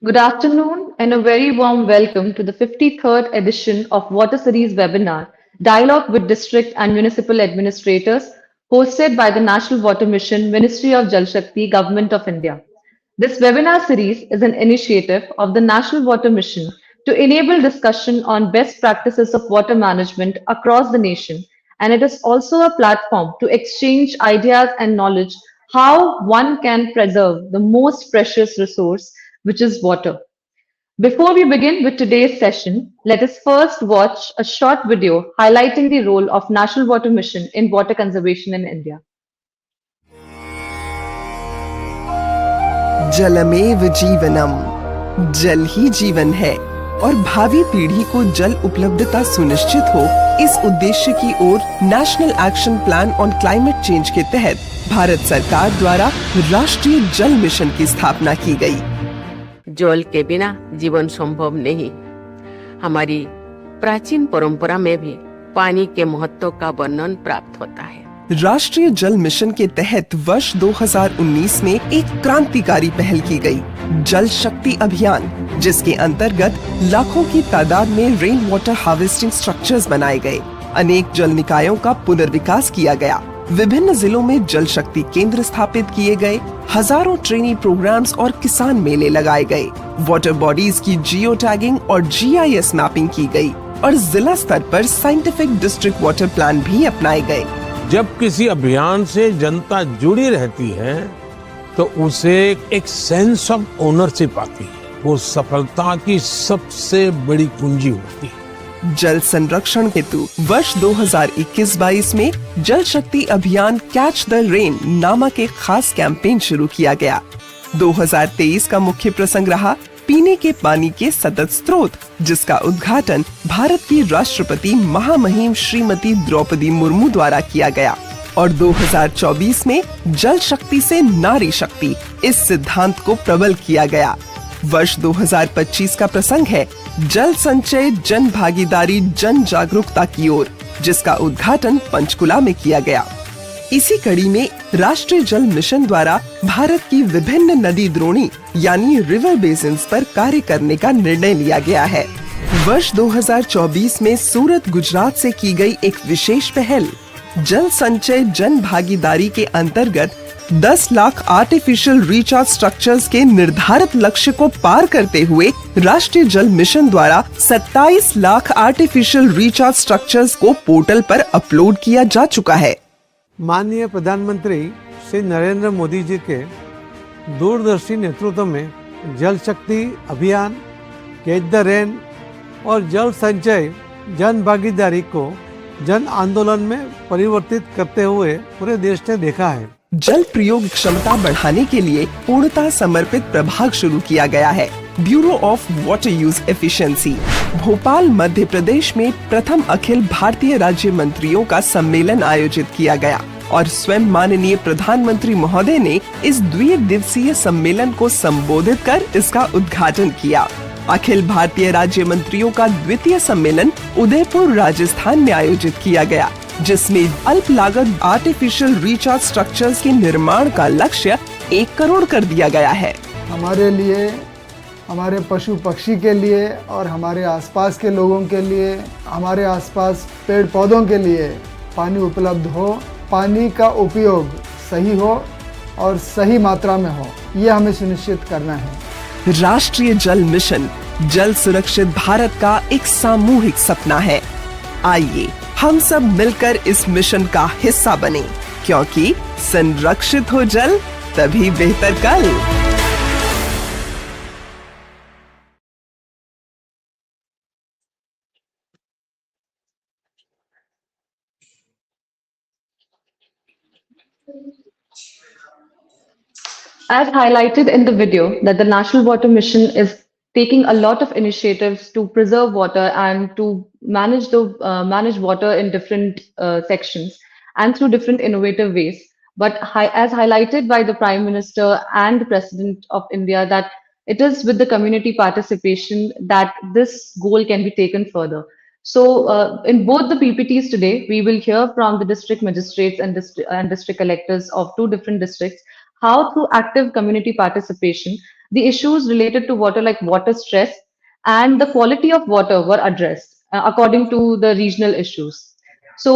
Good afternoon and a very warm welcome to the 53rd edition of Water Series webinar, Dialogue with District and Municipal Administrators, hosted by the National Water Mission, Ministry of Jal Shakti, Government of India. This webinar series is an initiative of the National Water Mission to enable discussion on best practices of water management across the nation, and it is also a platform to exchange ideas and knowledge how one can preserve the most precious resource, which is water. Before we begin with today's session, let us first watch a short video highlighting the role of National Water Mission in water conservation in India. जलमेव जीवनम, जल ही जीवन है और भावी पीढ़ी को जल उपलब्धता सुनिश्चित हो, इस उद्देश्य की ओर National Action Plan on Climate Change के तहत भारत सरकार द्वारा राष्ट्रीय जल मिशन की स्थापना की गई। जल के बिना जीवन संभव नहीं। हमारी प्राचीन परंपरा में भी पानी के महत्व का वर्णन प्राप्त होता है। राष्ट्रीय जल मिशन के तहत वर्ष 2019 में एक क्रांतिकारी पहल की गई, जल शक्ति अभियान, जिसके अंतर्गत लाखों की तादाद में रेन वाटर हार्वेस्टिंग स्ट्रक्चर्स बनाए गए, अनेक जल निकायों का पुनर्विकास किया गया, विभिन्न जिलों में जल शक्ति केंद्र स्थापित किए गए, हजारों ट्रेनिंग प्रोग्राम्स और किसान मेले लगाए गए, वाटर बॉडीज की जियो टैगिंग और GIS मैपिंग की गई और जिला स्तर पर साइंटिफिक डिस्ट्रिक्ट वाटर प्लान भी अपनाए गए। जब किसी अभियान से जनता जुड़ी रहती है तो उसे एक सेंस ऑफ ओनरशिप आती है, वो सफलता की सबसे बड़ी कुंजी होती है। जल संरक्षण हेतु वर्ष 2021-22 में जल शक्ति अभियान कैच द रेन नामक एक खास कैंपेन शुरू किया गया। 2023 का मुख्य प्रसंग रहा पीने के पानी के सतत स्रोत, जिसका उद्घाटन भारत की राष्ट्रपति महामहिम श्रीमती द्रौपदी मुर्मू द्वारा किया गया और 2024 में जल शक्ति से नारी शक्ति इस सिद्धांत को प्रबल किया गया। वर्ष 2025 का प्रसंग है जल संचय जन भागीदारी जन जागरूकता की ओर, जिसका उद्घाटन पंचकुला में किया गया। इसी कड़ी में राष्ट्रीय जल मिशन द्वारा भारत की विभिन्न नदी द्रोणी यानी रिवर बेसिन्स पर कार्य करने का निर्णय लिया गया है। वर्ष 2024 में सूरत, गुजरात से की गई एक विशेष पहल जल संचय जन भागीदारी के अंतर्गत 10 लाख आर्टिफिशियल रिचार्ज स्ट्रक्चर्स के निर्धारित लक्ष्य को पार करते हुए राष्ट्रीय जल मिशन द्वारा 27 लाख आर्टिफिशियल रिचार्ज स्ट्रक्चर्स को पोर्टल पर अपलोड किया जा चुका है। माननीय प्रधानमंत्री श्री नरेंद्र मोदी जी के दूरदर्शी नेतृत्व में जल शक्ति अभियान, कैच द रेन और जल संचय जन भागीदारी को जन आंदोलन में परिवर्तित करते हुए पूरे देश ने देखा है। जल प्रयोग क्षमता बढ़ाने के लिए पूर्णतः समर्पित प्रभाग शुरू किया गया है। Bureau of Water Use Efficiency Bhopal, Madhya Pradesh में प्रथम अखिल भारतीय राज्य मंत्रियों का सम्मेलन आयोजित किया गया और स्वयं माननीय प्रधानमंत्री महोदय ने इस द्विदिवसीय सम्मेलन को संबोधित कर इसका उद्घाटन किया। अखिल भारतीय राज्य मंत्रियों का द्वितीय सम्मेलन उदयपुर, राजस्थान में आयोजित किया गया, जिसमें अल्प लागत आर्टिफिशियल रिचार्ज स्ट्रक्चर्स के निर्माण का लक्ष्य 1 करोड़ कर दिया गया है। हमारे लिए, हमारे पशु पक्षी के लिए और हमारे आसपास के लोगों के लिए, हमारे आसपास पेड़ पौधों के लिए पानी उपलब्ध हो, पानी का उपयोग सही हो और सही मात्रा में हो, ये हमें सुनिश्चित करना है। राष्ट्रीय जल मिशन जल सुरक्षित भारत का एक सामूहिक सपना है। आइए हम सब मिलकर इस मिशन का हिस्सा बने, क्योंकि संरक्षित हो जल तभी बेहतर कल। As highlighted in the video, that the National Water Mission is taking a lot of initiatives to preserve water and to manage water in different sections and through different innovative ways. But as highlighted by the Prime Minister and the President of India, that it is with the community participation that this goal can be taken further. So, in both the PPTs today, we will hear from the district magistrates and district collectors of 2 different districts how through active community participation the issues related to water, like water stress and the quality of water, were addressed according to the regional issues. So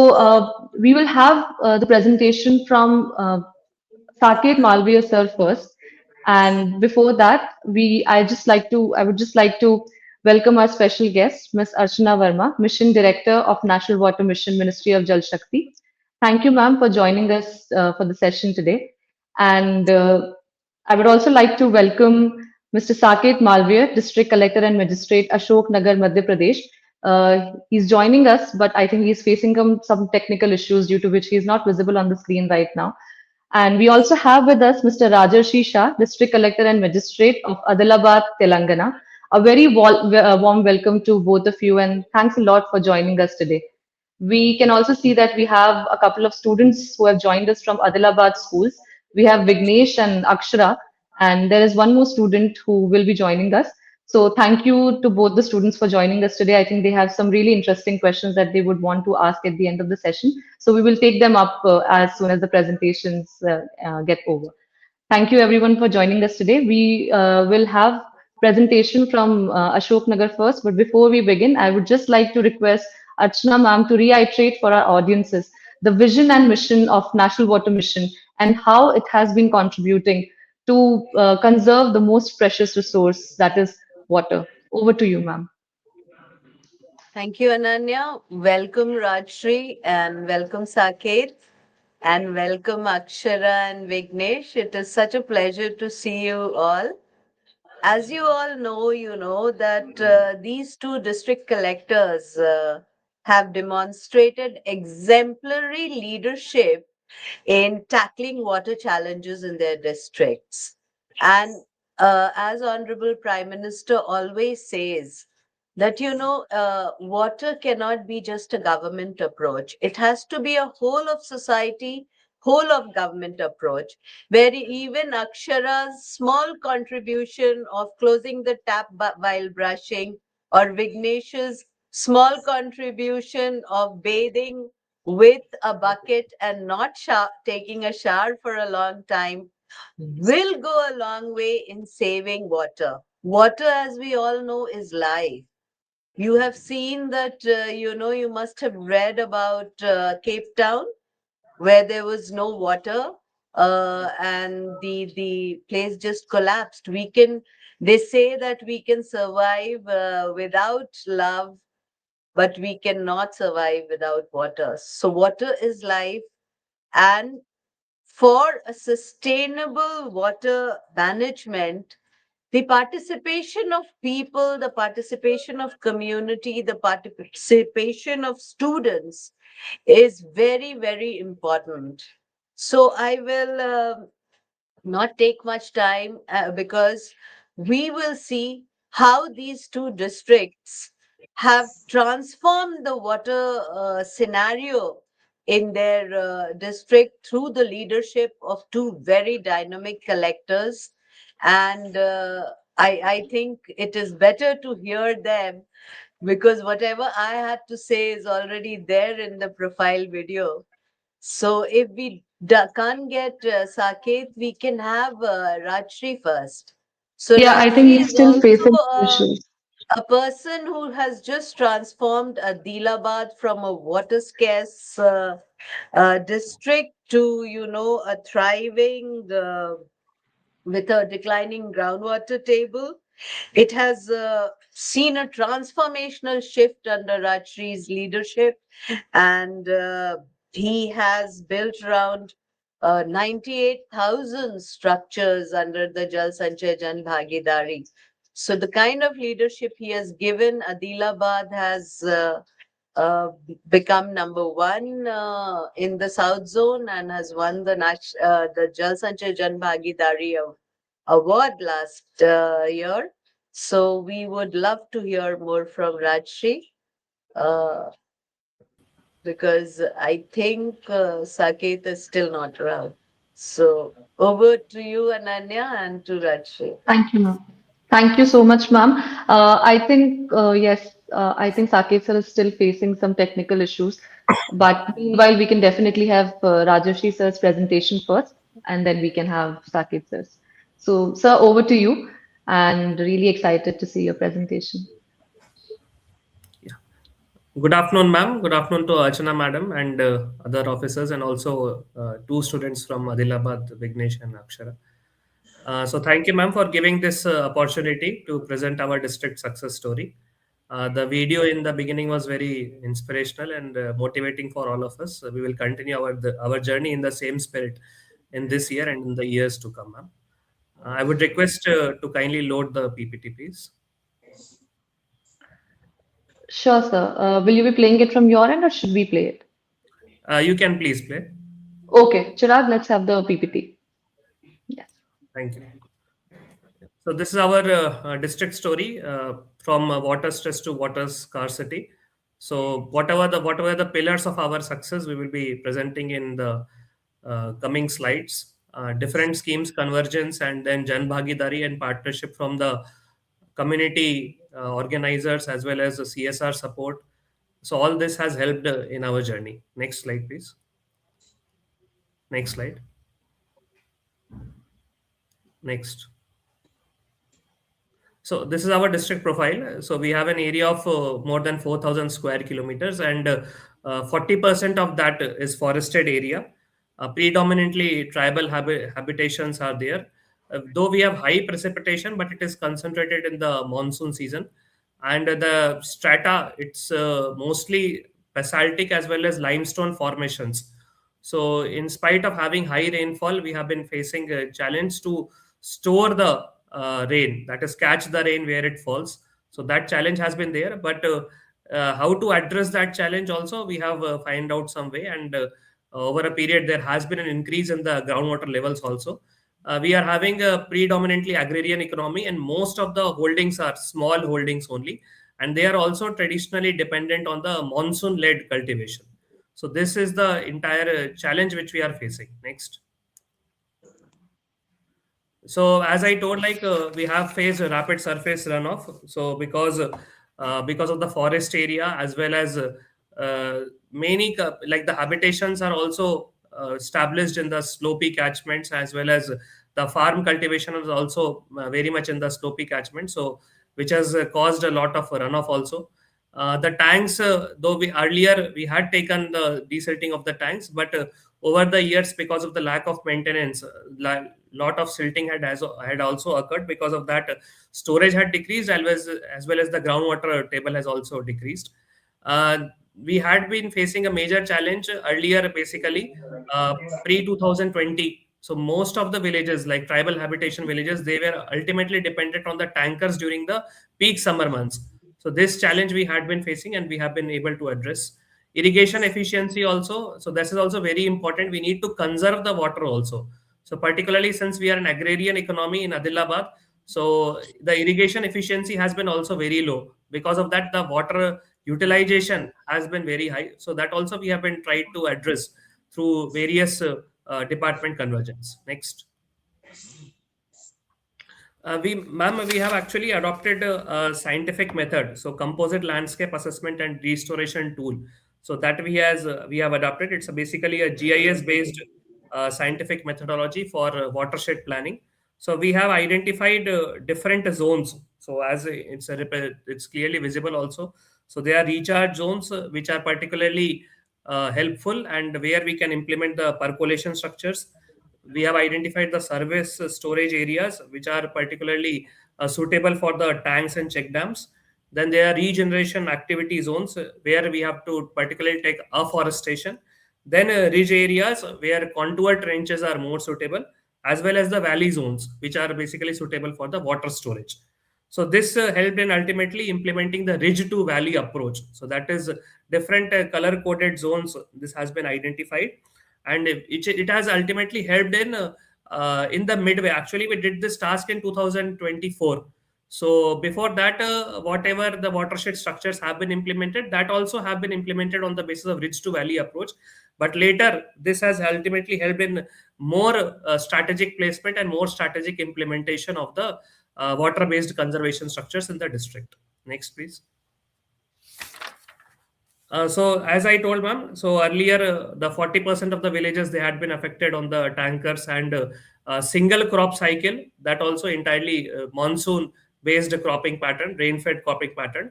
we will have the presentation from Saket Malviya sir first. And before that, I would just like to welcome our special guest, Ms. Archana Verma, Mission Director of National Water Mission, Ministry of Jal Shakti. Thank you, ma'am, for joining us for the session today. And I would also like to welcome Mr. Saket Malviya, District Collector and Magistrate, Ashoknagar, Madhya Pradesh. He's joining us, but I think he's facing some technical issues due to which he is not visible on the screen right now. And we also have with us Mr. Rajarshi Shah, District Collector and Magistrate of Adilabad, Telangana. A very warm welcome to both of you, and thanks a lot for joining us today. We can also see that we have a couple of students who have joined us from Adilabad schools. We have Vignesh and Akshara, and there is one more student who will be joining us. So thank you to both the students for joining us today. I think they have some really interesting questions that they would want to ask at the end of the session. So we will take them up as soon as the presentations get over. Thank you everyone for joining us today. We will have presentation from Ashok Nagar first, but before we begin, I would just like to request Archana ma'am to reiterate for our audiences the vision and mission of National Water Mission and how it has been contributing to conserve the most precious resource, that is water. Over to you, ma'am. Thank you, Ananya. Welcome, Rajshri, and welcome, Saket, and welcome, Akshara and Vignesh. It is such a pleasure to see you all. As you all know, you know that these two district collectors have demonstrated exemplary leadership in tackling water challenges in their districts. And as Honorable Prime Minister always says, that water cannot be just a government approach. It has to be a whole of society, whole of government approach, where even Akshara's small contribution of closing the tap while brushing, or Vignesh's small contribution of bathing with a bucket and not taking a shower for a long time, will go a long way in saving water. Water, as we all know, is life. You have seen that, you must have read about Cape Town, where there was no water, and the place just collapsed. They say that we can survive without love, but we cannot survive without water. So water is life, and for a sustainable water management, the participation of people, the participation of community, the participation of students is very, very important. So I will not take much time because we will see how these two districts have transformed the water scenario in their district through the leadership of two very dynamic collectors. And I think it is better to hear them, because whatever I had to say is already there in the profile video. So if we can't get Saket, we can have Rajshri first. So Yeah, I think Rajshri he's is still also facing issues. a person who has just transformed Adilabad from a water scarce district to, a thriving with a declining groundwater table. It has seen a transformational shift under Rajshri's leadership, and he has built around 98,000 structures under the Jal Sanchay Jan Bhagidari. So the kind of leadership he has given, Adilabad has become number one in the South Zone and has won the Jal Sanchay Jan Bhagidari award last year. So we would love to hear more from Rajshri, uh, because I think Saket is still not around. So over to you, Ananya, and to Rajshri. Thank you, ma'am. Thank you so much, ma'am. I think, yes, I think Saket sir is still facing some technical issues. But meanwhile, we can definitely have Rajarshi sir's presentation first, and then we can have Saket sir's. So, sir, over to you. and really excited to see your presentation. Yeah. Good afternoon, ma'am. Good afternoon to Archana madam and other officers, and also two students from Adilabad, Vignesh and Akshara. So thank you, ma'am, for giving this opportunity to present our district success story. The video in the beginning was very inspirational and motivating for all of us. We will continue our journey in the same spirit in this year and in the years to come, ma'am. I would request to kindly load the PPT, please. Sure, sir. Will you be playing it from your end or should we play it? You can please play. Okay, Chirag, let's have the PPT. Yes. Thank you. So this is our district story from water stress to water scarcity. So whatever the pillars of our success, we will be presenting in the coming slides. Different schemes, convergence, and then Jan Bhagidari and partnership from the community organizers as well as the CSR support. So all this has helped in our journey. Next slide, please. Next slide. Next. So this is our district profile. So we have an area of more than 4,000 square kilometers, and 40% of that is forested area. Predominantly tribal habitations are there. Though we have high precipitation, but it is concentrated in the monsoon season. And the strata, it's mostly basaltic as well as limestone formations. So in spite of having high rainfall, we have been facing a challenge to store the rain, that is catch the rain where it falls. So that challenge has been there, but how to address that challenge also, we have find out some way, and over a period there has been an increase in the groundwater levels also. We are having a predominantly agrarian economy, and most of the holdings are small holdings only, and they are also traditionally dependent on the monsoon led cultivation. So this is the entire challenge which we are facing. Next. So as I told, like we have faced a rapid surface runoff. So because of the forest area as well as many like the habitations are also established in the slopey catchments, as well as the farm cultivation is also very much in the slopey catchment. So which has caused a lot of runoff also. The tanks, though we earlier we had taken the desilting of the tanks, but over the years, because of the lack of maintenance, lot of silting had also occurred. Because of that, storage had decreased, as well as the groundwater table has also decreased. We had been facing a major challenge earlier, basically pre 2020. So most of the villages, like tribal habitation villages, they were ultimately dependent on the tankers during the peak summer months. So this challenge we had been facing, and we have been able to address. Irrigation efficiency also. So this is also very important. We need to conserve the water also. So particularly since we are an agrarian economy in Adilabad, so the irrigation efficiency has been also very low. Because of that, the water utilization has been very high. So that also we have been tried to address through various department convergence. Next. We have actually adopted a scientific method. So composite landscape assessment and restoration tool. So that we have adopted. It's basically a GIS based scientific methodology for watershed planning. So we have identified different zones. So as it's clearly visible also. So there are recharge zones which are particularly helpful, and where we can implement the percolation structures. We have identified the service storage areas which are particularly suitable for the tanks and check dams. Then there are regeneration activity zones where we have to particularly take afforestation. Then ridge areas where contour trenches are more suitable, as well as the valley zones which are basically suitable for the water storage. So this helped in ultimately implementing the ridge to valley approach. So that is different color coded zones. This has been identified, and it has ultimately helped in the midway. Actually, we did this task in 2024. So before that, whatever the watershed structures have been implemented, that also have been implemented on the basis of ridge to valley approach. But later, this has ultimately helped in more strategic placement and more strategic implementation of the water-based conservation structures in the district. Next, please. So as I told ma'am, so earlier the 40% of the villages they had been affected on the tankers and single crop cycle, that also entirely monsoon based cropping pattern, rain fed cropping pattern.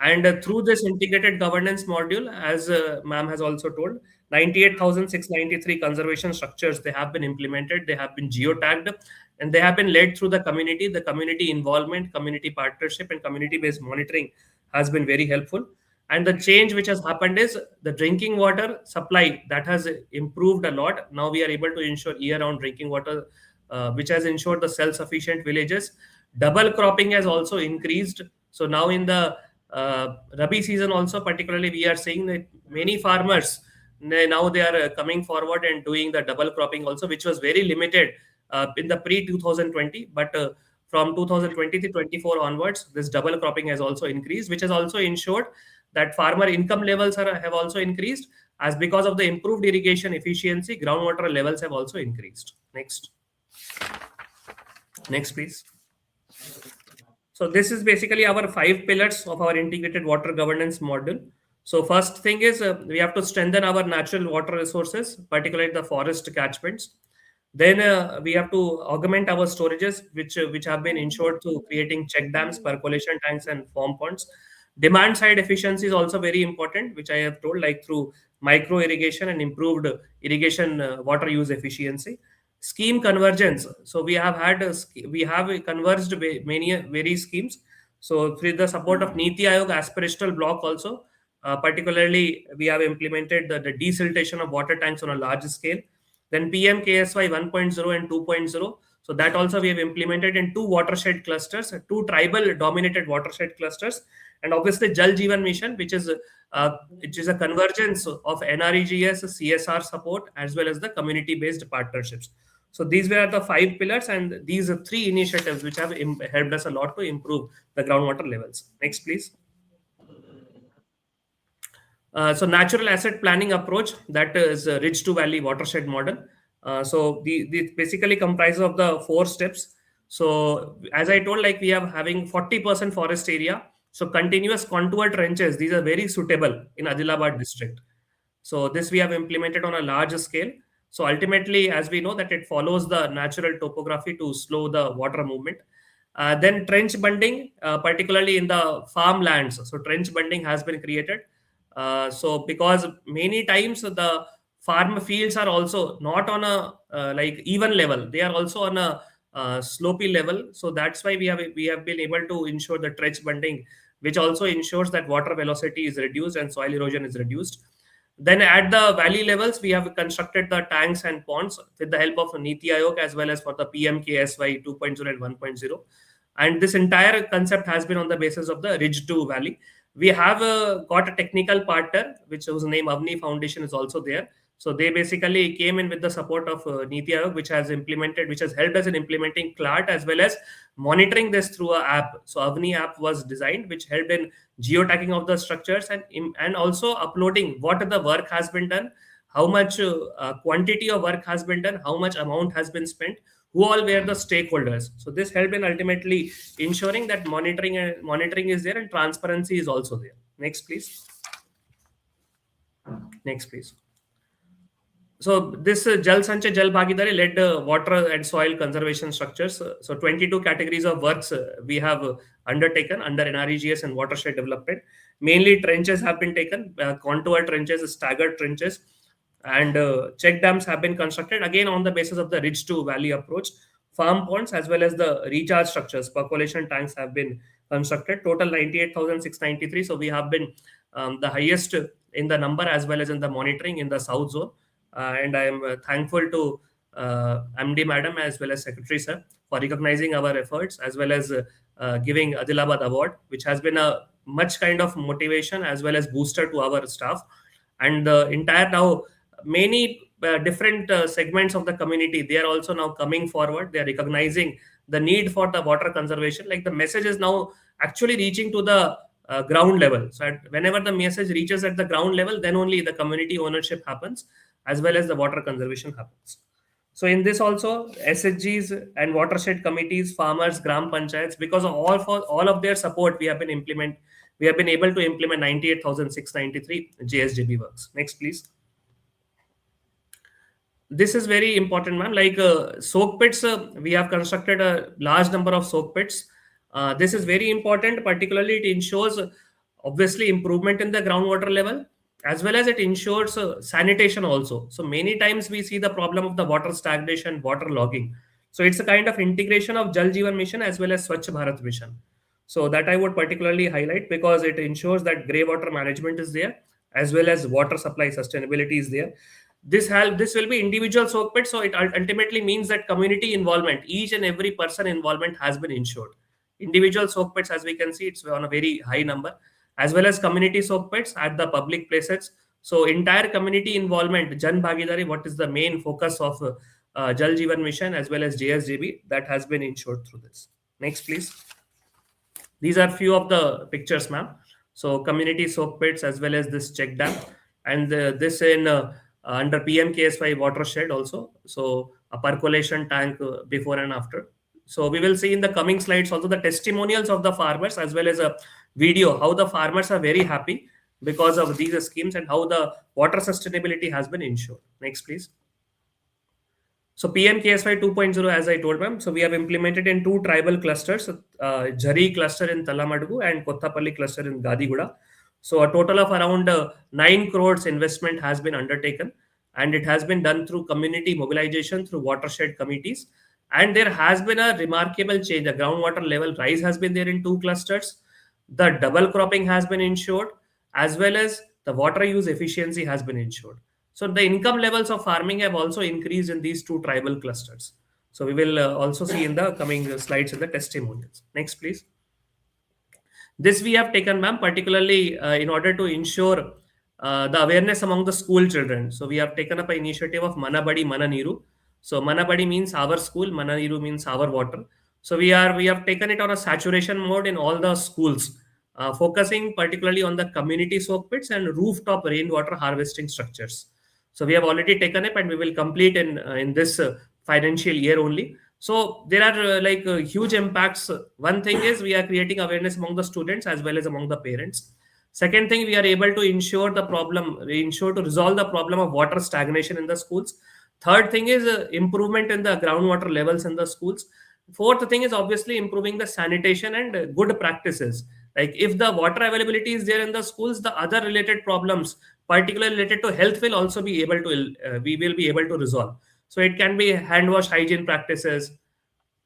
And through this integrated governance module, as ma'am has also told, 98,693 conservation structures they have been implemented, they have been geotagged, and they have been led through the community involvement, community partnership, and community based monitoring has been very helpful. And the change which has happened is the drinking water supply that has improved a lot. Now we are able to ensure year round drinking water, which has ensured the self sufficient villages. Double cropping has also increased. So now in the rabi season also, particularly, we are seeing that many farmers now they are coming forward and doing the double cropping also, which was very limited in the pre 2020. But from 2020 to 24 onwards, this double cropping has also increased, which has also ensured that farmer income levels have also increased, as because of the improved irrigation efficiency, groundwater levels have also increased. Next please. So this is basically our 5 pillars of our integrated water governance model. So first thing is we have to strengthen our natural water resources, particularly the forest catchments. Then we have to augment our storages, which have been ensured through creating check dams, percolation tanks, and form ponds. Demand side efficiency is also very important, which I have told, like through micro irrigation and improved irrigation water use efficiency. Scheme convergence. So we have had we have converged many various schemes. So through the support of Niti Aayog aspirational block also, particularly we have implemented the desiltation of water tanks on a large scale. Then PM KSY 1.0 and 2.0. So that also we have implemented in 2 watershed clusters, 2 tribal dominated watershed clusters, and obviously Jal Jeevan Mission, which is a convergence of NREGS, CSR support, as well as the community-based partnerships. So these were the 5 pillars, and these are 3 initiatives which have helped us a lot to improve the groundwater levels. Next, please. So natural asset planning approach, that is a ridge to valley watershed model. So the basically comprises of the 4 steps. So as I told, like we are having 40% forest area. So continuous contour trenches, these are very suitable in Adilabad district. So this we have implemented on a large scale. So ultimately, as we know that it follows the natural topography to slow the water movement. Then trench bunding, particularly in the farmlands. So trench bunding has been created. So because many times the farm fields are also not on a like even level, they are also on a slopey level. So that's why we have been able to ensure the trench bunding, which also ensures that water velocity is reduced and soil erosion is reduced. Then at the valley levels, we have constructed the tanks and ponds with the help of Niti Aayog, as well as for the PMKSY 2.0 and 1.0. And this entire concept has been on the basis of the ridge to valley. We have got a technical partner, whose name Avni Foundation is also there. So they basically came in with the support of Niti Aayog, which has helped us in implementing CLART, as well as monitoring this through an app. So Avni app was designed, which helped in geotagging of the structures and also uploading what the work has been done, how much quantity of work has been done, how much amount has been spent, who all were the stakeholders. So this helped in ultimately ensuring that monitoring is there and transparency is also there. Next, please. So this Jal Sanchay Jan Bhagidari led water and soil conservation structures. So 22 categories of works we have undertaken under NREGS and watershed development. Mainly trenches have been taken, contour trenches, staggered trenches, and check dams have been constructed, again on the basis of the ridge to valley approach. Farm ponds as well as the recharge structures, percolation tanks have been constructed. Total 98,693. So we have been the highest in the number as well as in the monitoring in the south zone. And I am thankful to MD Madam as well as Secretary Sir for recognizing our efforts, as well as giving Adilabad Award, which has been a much kind of motivation as well as booster to our staff. And the entire now many different segments of the community, they are also now coming forward. They are recognizing the need for the water conservation. Like the message is now actually reaching to the ground level. So whenever the message reaches at the ground level, then only the community ownership happens, as well as the water conservation happens. So in this also, SHGs and watershed committees, farmers, gram panchayats, because of all of their support, we have been we have been able to implement 98,693 JSJB works. Next, please. This is very important, ma'am. Like soak pits, we have constructed a large number of soak pits. This is very important. Particularly, it ensures obviously improvement in the groundwater level, as well as it ensures sanitation also. So many times we see the problem of the water stagnation, water logging. So it's a kind of integration of Jal Jeevan Mission as well as Swachh Bharat Mission. So that I would particularly highlight because it ensures that grey water management is there, as well as water supply sustainability is there. This will be individual soak pit, so it ultimately means that community involvement, each and every person involvement has been ensured. Individual soak pits, as we can see, it's on a very high number, as well as community soak pits at the public places. So entire community involvement, Jan Bhagidari, what is the main focus of Jal Jeevan Mission as well as JSJB, that has been ensured through this. Next, please. These are few of the pictures, ma'am. So community soak pits as well as this check dam, and this in under PMKSY watershed also. So a percolation tank before and after. So we will see in the coming slides also the testimonials of the farmers as well as a video how the farmers are very happy because of these schemes and how the water sustainability has been ensured. Next, please. So PMKSY 2.0, as I told ma'am, so we have implemented in 2 tribal clusters, Jhari cluster in Talamadugu and Kottapalli cluster in Gadiguda. So a total of around 9 crores investment has been undertaken, and it has been done through community mobilization through watershed committees. And there has been a remarkable change. The groundwater level rise has been there in 2 clusters. The double cropping has been ensured, as well as the water use efficiency has been ensured. So the income levels of farming have also increased in these 2 tribal clusters. So we will also see in the coming slides in the testimonials. Next, please. This we have taken, ma'am, particularly in order to ensure the awareness among the school children. So we have taken up an initiative of Mana Badi Mana Niru. So Mana Badi means our school, Mana Niru means our water. So we have taken it on a saturation mode in all the schools, focusing particularly on the community soak pits and rooftop rainwater harvesting structures. So we have already taken up and we will complete in this financial year only. So there are huge impacts. One thing is we are creating awareness among the students as well as among the parents. Second thing, we are able to ensure to resolve the problem of water stagnation in the schools. Third thing is improvement in the groundwater levels in the schools. Fourth thing is obviously improving the sanitation and good practices. Like if the water availability is there in the schools, the other related problems, particularly related to health, will also be able to we will be able to resolve. So it can be hand wash hygiene practices,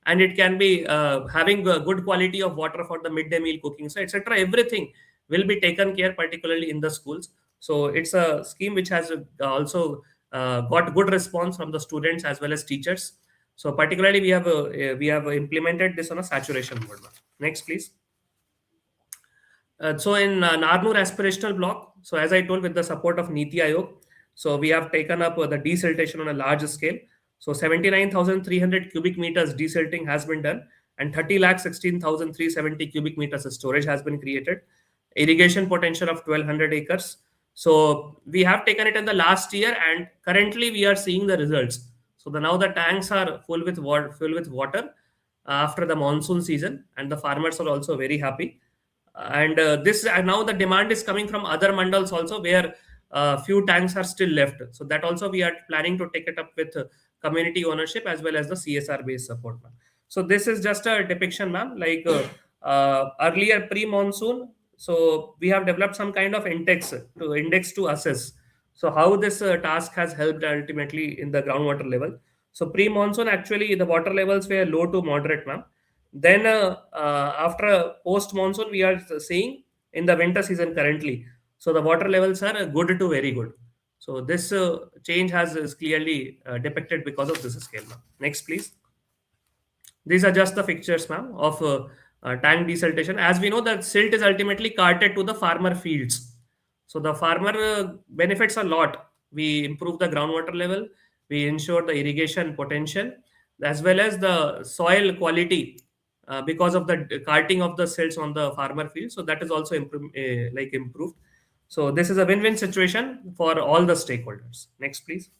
and it can be having a good quality of water for the midday meal cooking, so etc. Everything will be taken care, particularly in the schools. So it's a scheme which has also got good response from the students as well as teachers. So particularly we have implemented this on a saturation mode. Next, please. So in Narnur aspirational block, so as I told, with the support of Niti Aayog, so we have taken up the desiltation on a large scale. So 79,300 cubic meters desilting has been done, and 30,16,370 cubic meters of storage has been created. Irrigation potential of 1,200 acres. So we have taken it in the last year, and currently we are seeing the results. So now the tanks are full with water after the monsoon season, and the farmers are also very happy. And this now the demand is coming from other mandals also, where few tanks are still left. So that also we are planning to take it up with community ownership as well as the CSR based support, ma'am. So this is just a depiction, ma'am, like earlier pre-monsoon. So we have developed some kind of index to assess. So how this task has helped ultimately in the groundwater level. So pre-monsoon, actually the water levels were low to moderate, ma'am. Then after post-monsoon, we are seeing in the winter season currently. So the water levels are good to very good. So this change is clearly depicted because of this scale, ma'am. Next, please. These are just the pictures, ma'am, of tank desiltation. As we know, that silt is ultimately carted to the farmer fields. So the farmer benefits a lot. We improve the groundwater level. We ensure the irrigation potential as well as the soil quality because of the carting of the silts on the farmer field. So that is also improved. So this is a win-win situation for all the stakeholders. Next, please.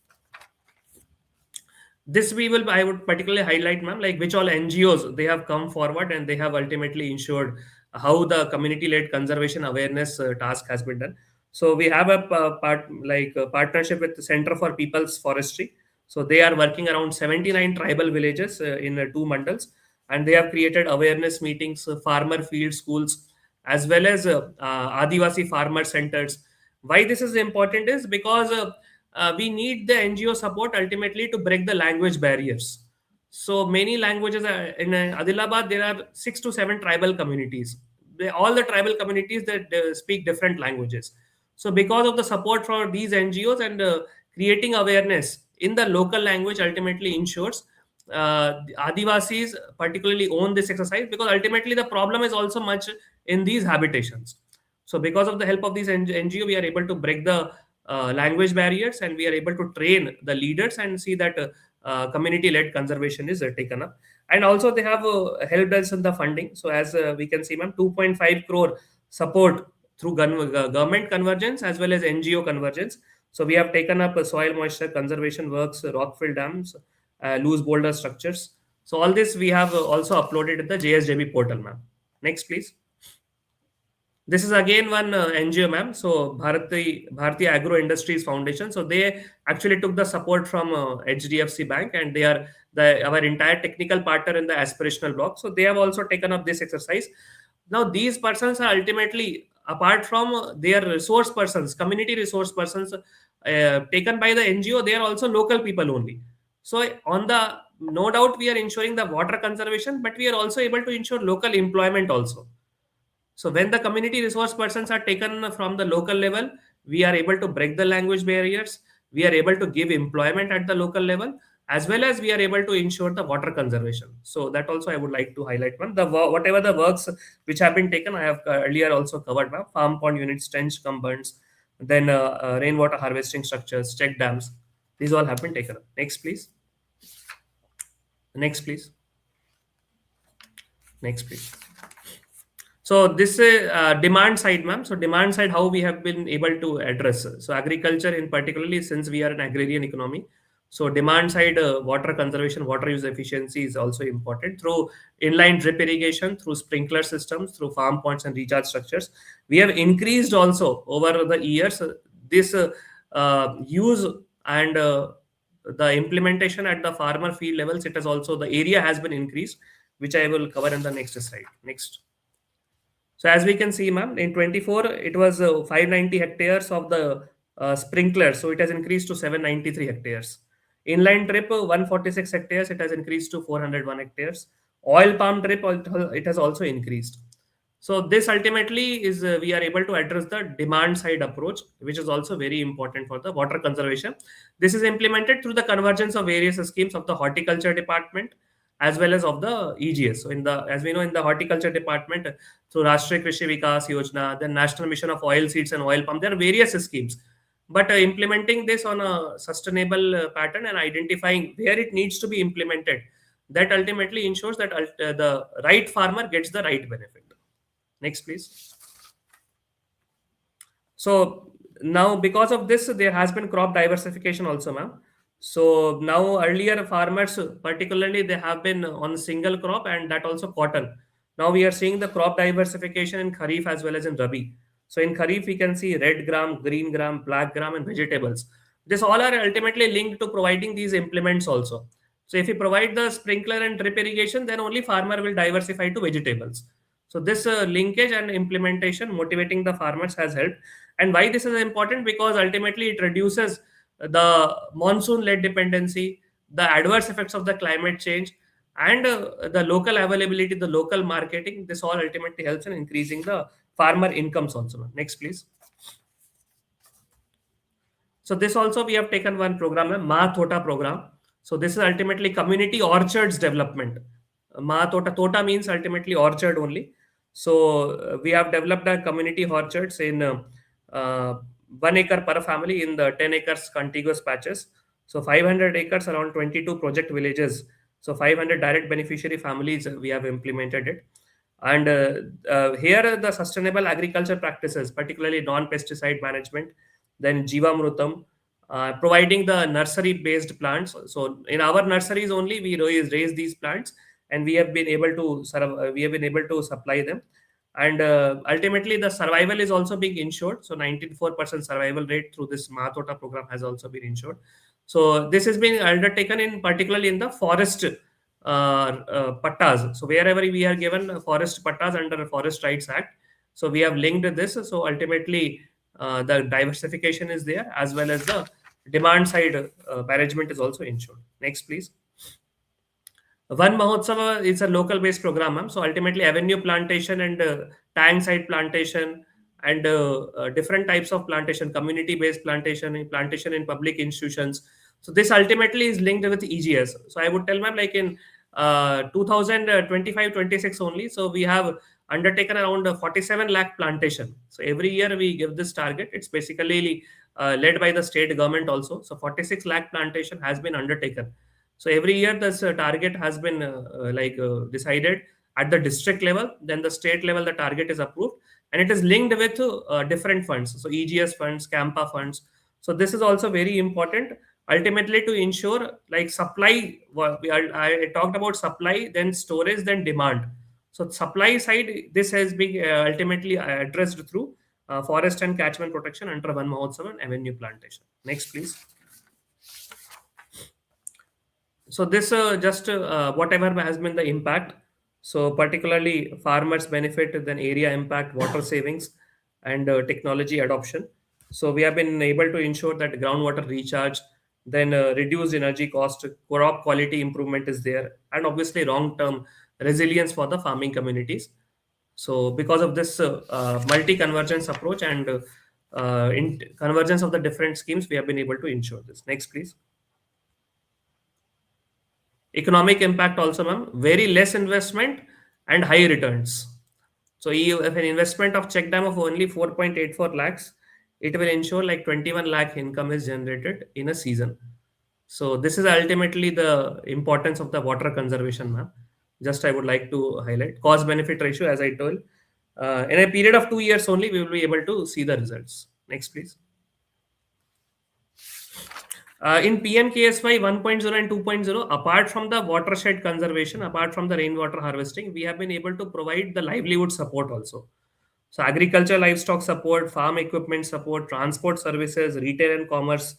This I would particularly highlight, ma'am, like which all NGOs they have come forward and they have ultimately ensured how the community-led conservation awareness task has been done. So we have a partnership with the Center for People's Forestry. So they are working around 79 tribal villages in two mandals, and they have created awareness meetings, farmer field schools, as well as Adivasi farmer centers. Why this is important is because we need the NGO support ultimately to break the language barriers. So many languages are, in Adilabad, there are 6 to 7 tribal communities. All the tribal communities that speak different languages. So because of the support for these NGOs and creating awareness in the local language ultimately ensures the Adivasis particularly own this exercise, because ultimately the problem is also much in these habitations. So because of the help of these NGO, we are able to break the language barriers, and we are able to train the leaders and see that community-led conservation is taken up. And also they have helped us in the funding. So as we can see, ma'am, 2.5 crore support through government convergence as well as NGO convergence. So we have taken up soil moisture conservation works, rockfill dams, loose boulder structures. So all this we have also uploaded in the JSJB portal, ma'am. Next, please. This is again one NGO, ma'am. So Bharati Agro Industries Foundation. So they actually took the support from HDFC Bank, and they are our entire technical partner in the aspirational block. So they have also taken up this exercise. Now these persons are ultimately, apart from their resource persons, community resource persons taken by the NGO, they are also local people only. So on the, no doubt we are ensuring the water conservation, but we are also able to ensure local employment also. So when the community resource persons are taken from the local level, we are able to break the language barriers. We are able to give employment at the local level, as well as we are able to ensure the water conservation. So that also I would like to highlight one. Whatever the works which have been taken, I have earlier also covered. Farm pond units, trench cumbers, then rainwater harvesting structures, check dams. These all have been taken up. Next, please. Next, please. Next, please. So this is demand side, ma'am. So demand side, how we have been able to address. So agriculture in particularly, since we are an agrarian economy. So demand side, water conservation, water use efficiency is also important through inline drip irrigation, through sprinkler systems, through farm ponds and recharge structures. We have increased also over the years this use and the implementation at the farmer field levels. It has also, the area has been increased, which I will cover in the next slide. Next. So as we can see, ma'am, in 24, it was 590 hectares of the sprinklers. So it has increased to 793 hectares. Inline drip, 146 hectares. It has increased to 401 hectares. Oil palm drip, it has also increased. So this ultimately is, we are able to address the demand side approach, which is also very important for the water conservation. This is implemented through the convergence of various schemes of the horticulture department, as well as of the EGS. So in the, as we know, in the horticulture department, through Rashtriya Krishi Vikas Yojana, the National Mission of Oil Seeds and Oil Palm, there are various schemes. But implementing this on a sustainable pattern and identifying where it needs to be implemented, that ultimately ensures that the right farmer gets the right benefit. Next, please. So now, because of this, there has been crop diversification also, ma'am. So now earlier farmers, particularly, they have been on single crop, and that also cotton. Now we are seeing the crop diversification in Kharif as well as in Rabi. So in Kharif, we can see red gram, green gram, black gram, and vegetables. This all are ultimately linked to providing these implements also. So if you provide the sprinkler and drip irrigation, then only farmer will diversify to vegetables. So this linkage and implementation motivating the farmers has helped. And why this is important? Because ultimately it reduces the monsoon-led dependency, the adverse effects of the climate change, and the local availability, the local marketing. This all ultimately helps in increasing the farmer incomes also. Next, please. So this also we have taken one program, Ma Thota program. So this is ultimately community orchards development. Ma Thota, Thota means ultimately orchard only. So we have developed a community orchards in 1 acre per family in the 10 acres contiguous patches. So 500 acres around 22 project villages. So 500 direct beneficiary families, we have implemented it. And here the sustainable agriculture practices, particularly non-pesticide management, then Jivamrutam, providing the nursery-based plants. So in our nurseries only, we raise these plants, and we have been able to supply them. And ultimately, the survival is also being ensured. So 94% survival rate through this Mahatota program has also been ensured. So this is being undertaken in particularly in the forest pattas. So wherever we are given forest pattas under Forest Rights Act, so we have linked this. So ultimately, the diversification is there, as well as the demand side management is also ensured. Next, please. One Mahotsava is a local based program, ma'am. So ultimately, avenue plantation and tank site plantation and different types of plantation, community based plantation, plantation in public institutions. So this ultimately is linked with EGS. So I would tell, ma'am, like in 2025-26 only. So we have undertaken around 47 lakh plantation. So every year we give this target. It's basically led by the state government also. So 46 lakh plantation has been undertaken. So every year this target has been decided at the district level. Then the state level the target is approved, and it is linked with different funds. So EGS funds, CAMPA funds. So this is also very important. Ultimately, to ensure like supply. I talked about supply, then storage, then demand. So supply side, this has been ultimately addressed through forest and catchment protection under Van Mahotsav and avenue plantation. Next, please. So this just whatever has been the impact. So particularly farmers benefit, then area impact, water savings, and technology adoption. So we have been able to ensure that groundwater recharge, then reduced energy cost, crop quality improvement is there, and obviously long term resilience for the farming communities. So because of this multi convergence approach and in convergence of the different schemes, we have been able to ensure this. Next, please. Economic impact also, ma'am, very less investment and high returns. So if an investment of check dam of only 4.84 lakhs, it will ensure like 21 lakh income is generated in a season. So this is ultimately the importance of the water conservation, ma'am. Just I would like to highlight cost benefit ratio, as I told. In a period of 2 years only, we will be able to see the results. Next, please. In PMKSY 1.0 and 2.0, apart from the watershed conservation, apart from the rainwater harvesting, we have been able to provide the livelihood support also. So agriculture, livestock support, farm equipment support, transport services, retail and commerce,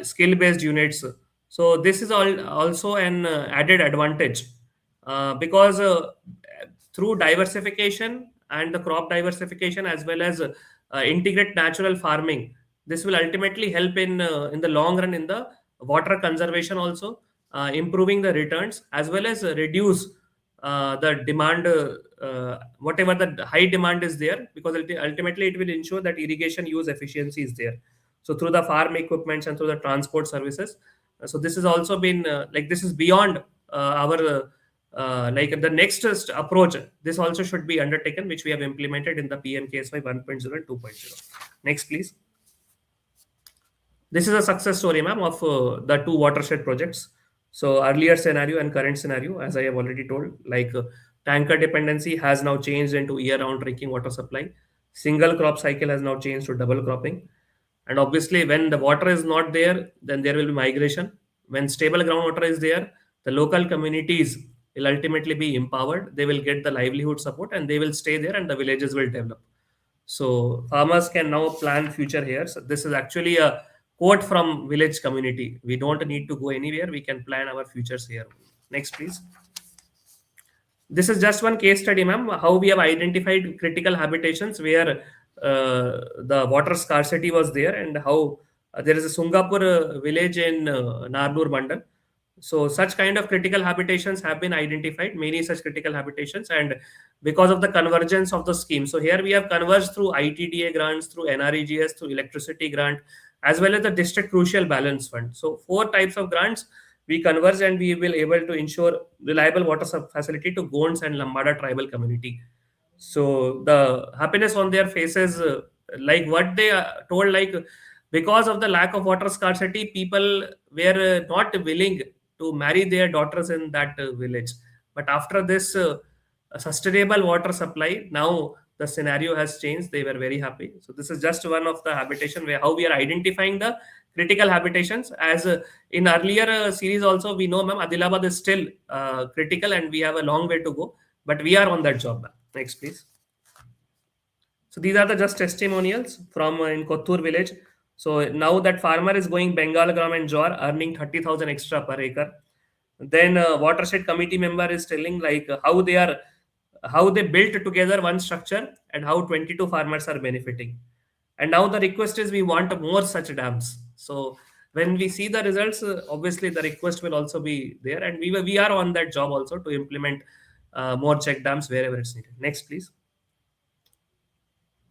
skill-based units. So this is all also an added advantage because through diversification and the crop diversification, as well as integrate natural farming, this will ultimately help in the long run in the water conservation also, improving the returns, as well as reduce the demand, whatever the high demand is there, because ultimately it will ensure that irrigation use efficiency is there. So through the farm equipments and through the transport services. So this has also been this is beyond our the next approach. This also should be undertaken, which we have implemented in the PMKSY 1.0 and 2.0. Next, please. This is a success story, ma'am, of the two watershed projects. So earlier scenario and current scenario, as I have already told, tanker dependency has now changed into year-round drinking water supply. Single crop cycle has now changed to double cropping. And obviously, when the water is not there, then there will be migration. When stable groundwater is there, the local communities will ultimately be empowered. They will get the livelihood support and they will stay there and the villages will develop. So farmers can now plan future here. So this is actually a quote from village community. We don't need to go anywhere. We can plan our futures here. Next, please. This is just one case study, ma'am, how we have identified critical habitations where the water scarcity was there, and how there is a Sungapur village in Narnur Mandal. So such kind of critical habitations have been identified, many such critical habitations, and because of the convergence of the scheme. So here we have converged through ITDA grants, through NREGS, through electricity grant, as well as the district crucial balance fund. So 4 types of grants we converge, and we will able to ensure reliable water facility to Gonds and Lambada tribal community. So the happiness on their faces, like what they told, because of the lack of water scarcity, people were not willing to marry their daughters in that village. But after this sustainable water supply, now the scenario has changed. They were very happy. So this is just one of the habitation where how we are identifying the critical habitations. As in earlier series also, we know, ma'am, Adilabad is still critical and we have a long way to go. But we are on that job, ma'am. Next, please. So these are the just testimonials from in Kottur village. So now that farmer is going Bengal gram and jar, earning 30,000 extra per acre. Then watershed committee member is telling like how they built together one structure and how 22 farmers are benefiting. And now the request is we want more such dams. So when we see the results, obviously the request will also be there, and we are on that job also to implement more check dams wherever it's needed. Next, please.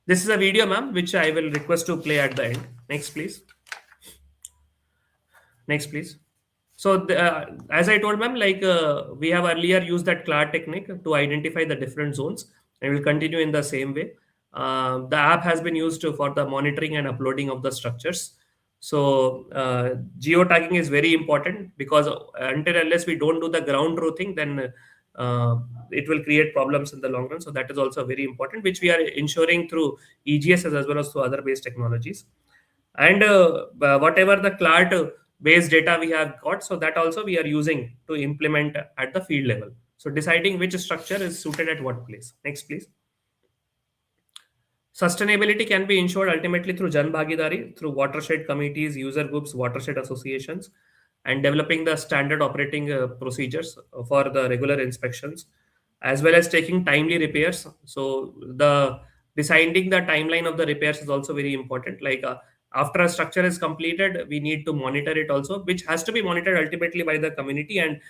This is a video, ma'am, which I will request to play at the end. Next, please. Next, please. So, as I told ma'am, like we have earlier used that CLAR technique to identify the different zones, and we'll continue in the same way. The app has been used for the monitoring and uploading of the structures. So, geotagging is very important because until unless we don't do the ground truthing, then it will create problems in the long run. So, that is also very important, which we are ensuring through EGS as well as through other based technologies. And whatever the CLART based data we have got, so that also we are using to implement at the field level. So deciding which structure is suited at what place. Next, please. Sustainability can be ensured ultimately through Jan Bhagidari, through watershed committees, user groups, watershed associations, and developing the standard operating procedures for the regular inspections, as well as taking timely repairs. So the deciding the timeline of the repairs is also very important. Like after a structure is completed, we need to monitor it also, which has to be monitored ultimately by the community, and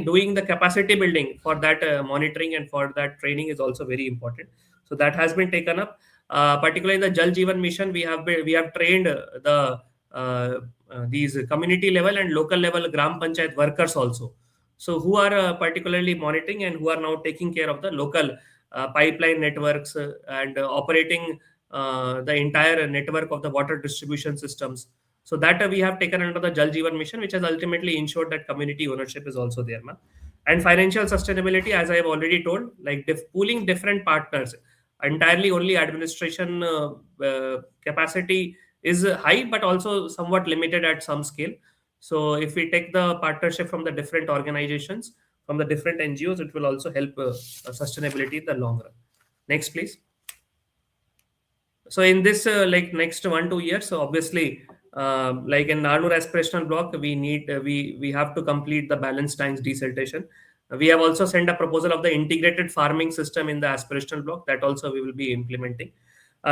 doing the capacity building for that monitoring and for that training is also very important. So that has been taken up. Particularly in the Jal Jeevan mission, we have trained these community level and local level gram panchayat workers also. So who are particularly monitoring and who are now taking care of the local pipeline networks and operating the entire network of the water distribution systems. So that we have taken under the Jal Jeevan mission, which has ultimately ensured that community ownership is also there, ma'am. And financial sustainability, as I have already told, like pooling different partners, entirely only administration capacity is high, but also somewhat limited at some scale. So if we take the partnership from the different organizations, from the different NGOs, it will also help sustainability in the long run. Next, please. So in this like next 1-2 years, so obviously like in Narnur aspirational block, we need we have to complete the balanced tanks desiltation. We have also sent a proposal of the integrated farming system in the aspirational block that also we will be implementing.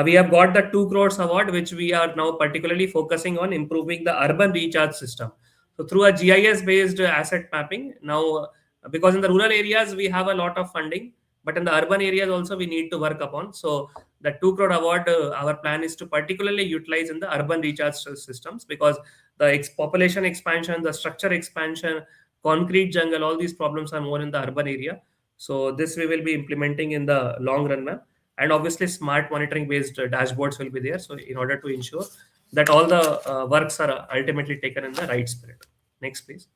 We have got the 2 crores award, which we are now particularly focusing on improving the urban recharge system. So through a GIS based asset mapping now, because in the rural areas we have a lot of funding, but in the urban areas also we need to work upon. So the 2 crore award, our plan is to particularly utilize in the urban recharge systems, because the population expansion, the structure expansion, concrete jungle, all these problems are more in the urban area. So this we will be implementing in the long run, ma'am. And obviously smart monitoring based dashboards will be there. So in order to ensure that all the works are ultimately taken in the right spirit. Next, please.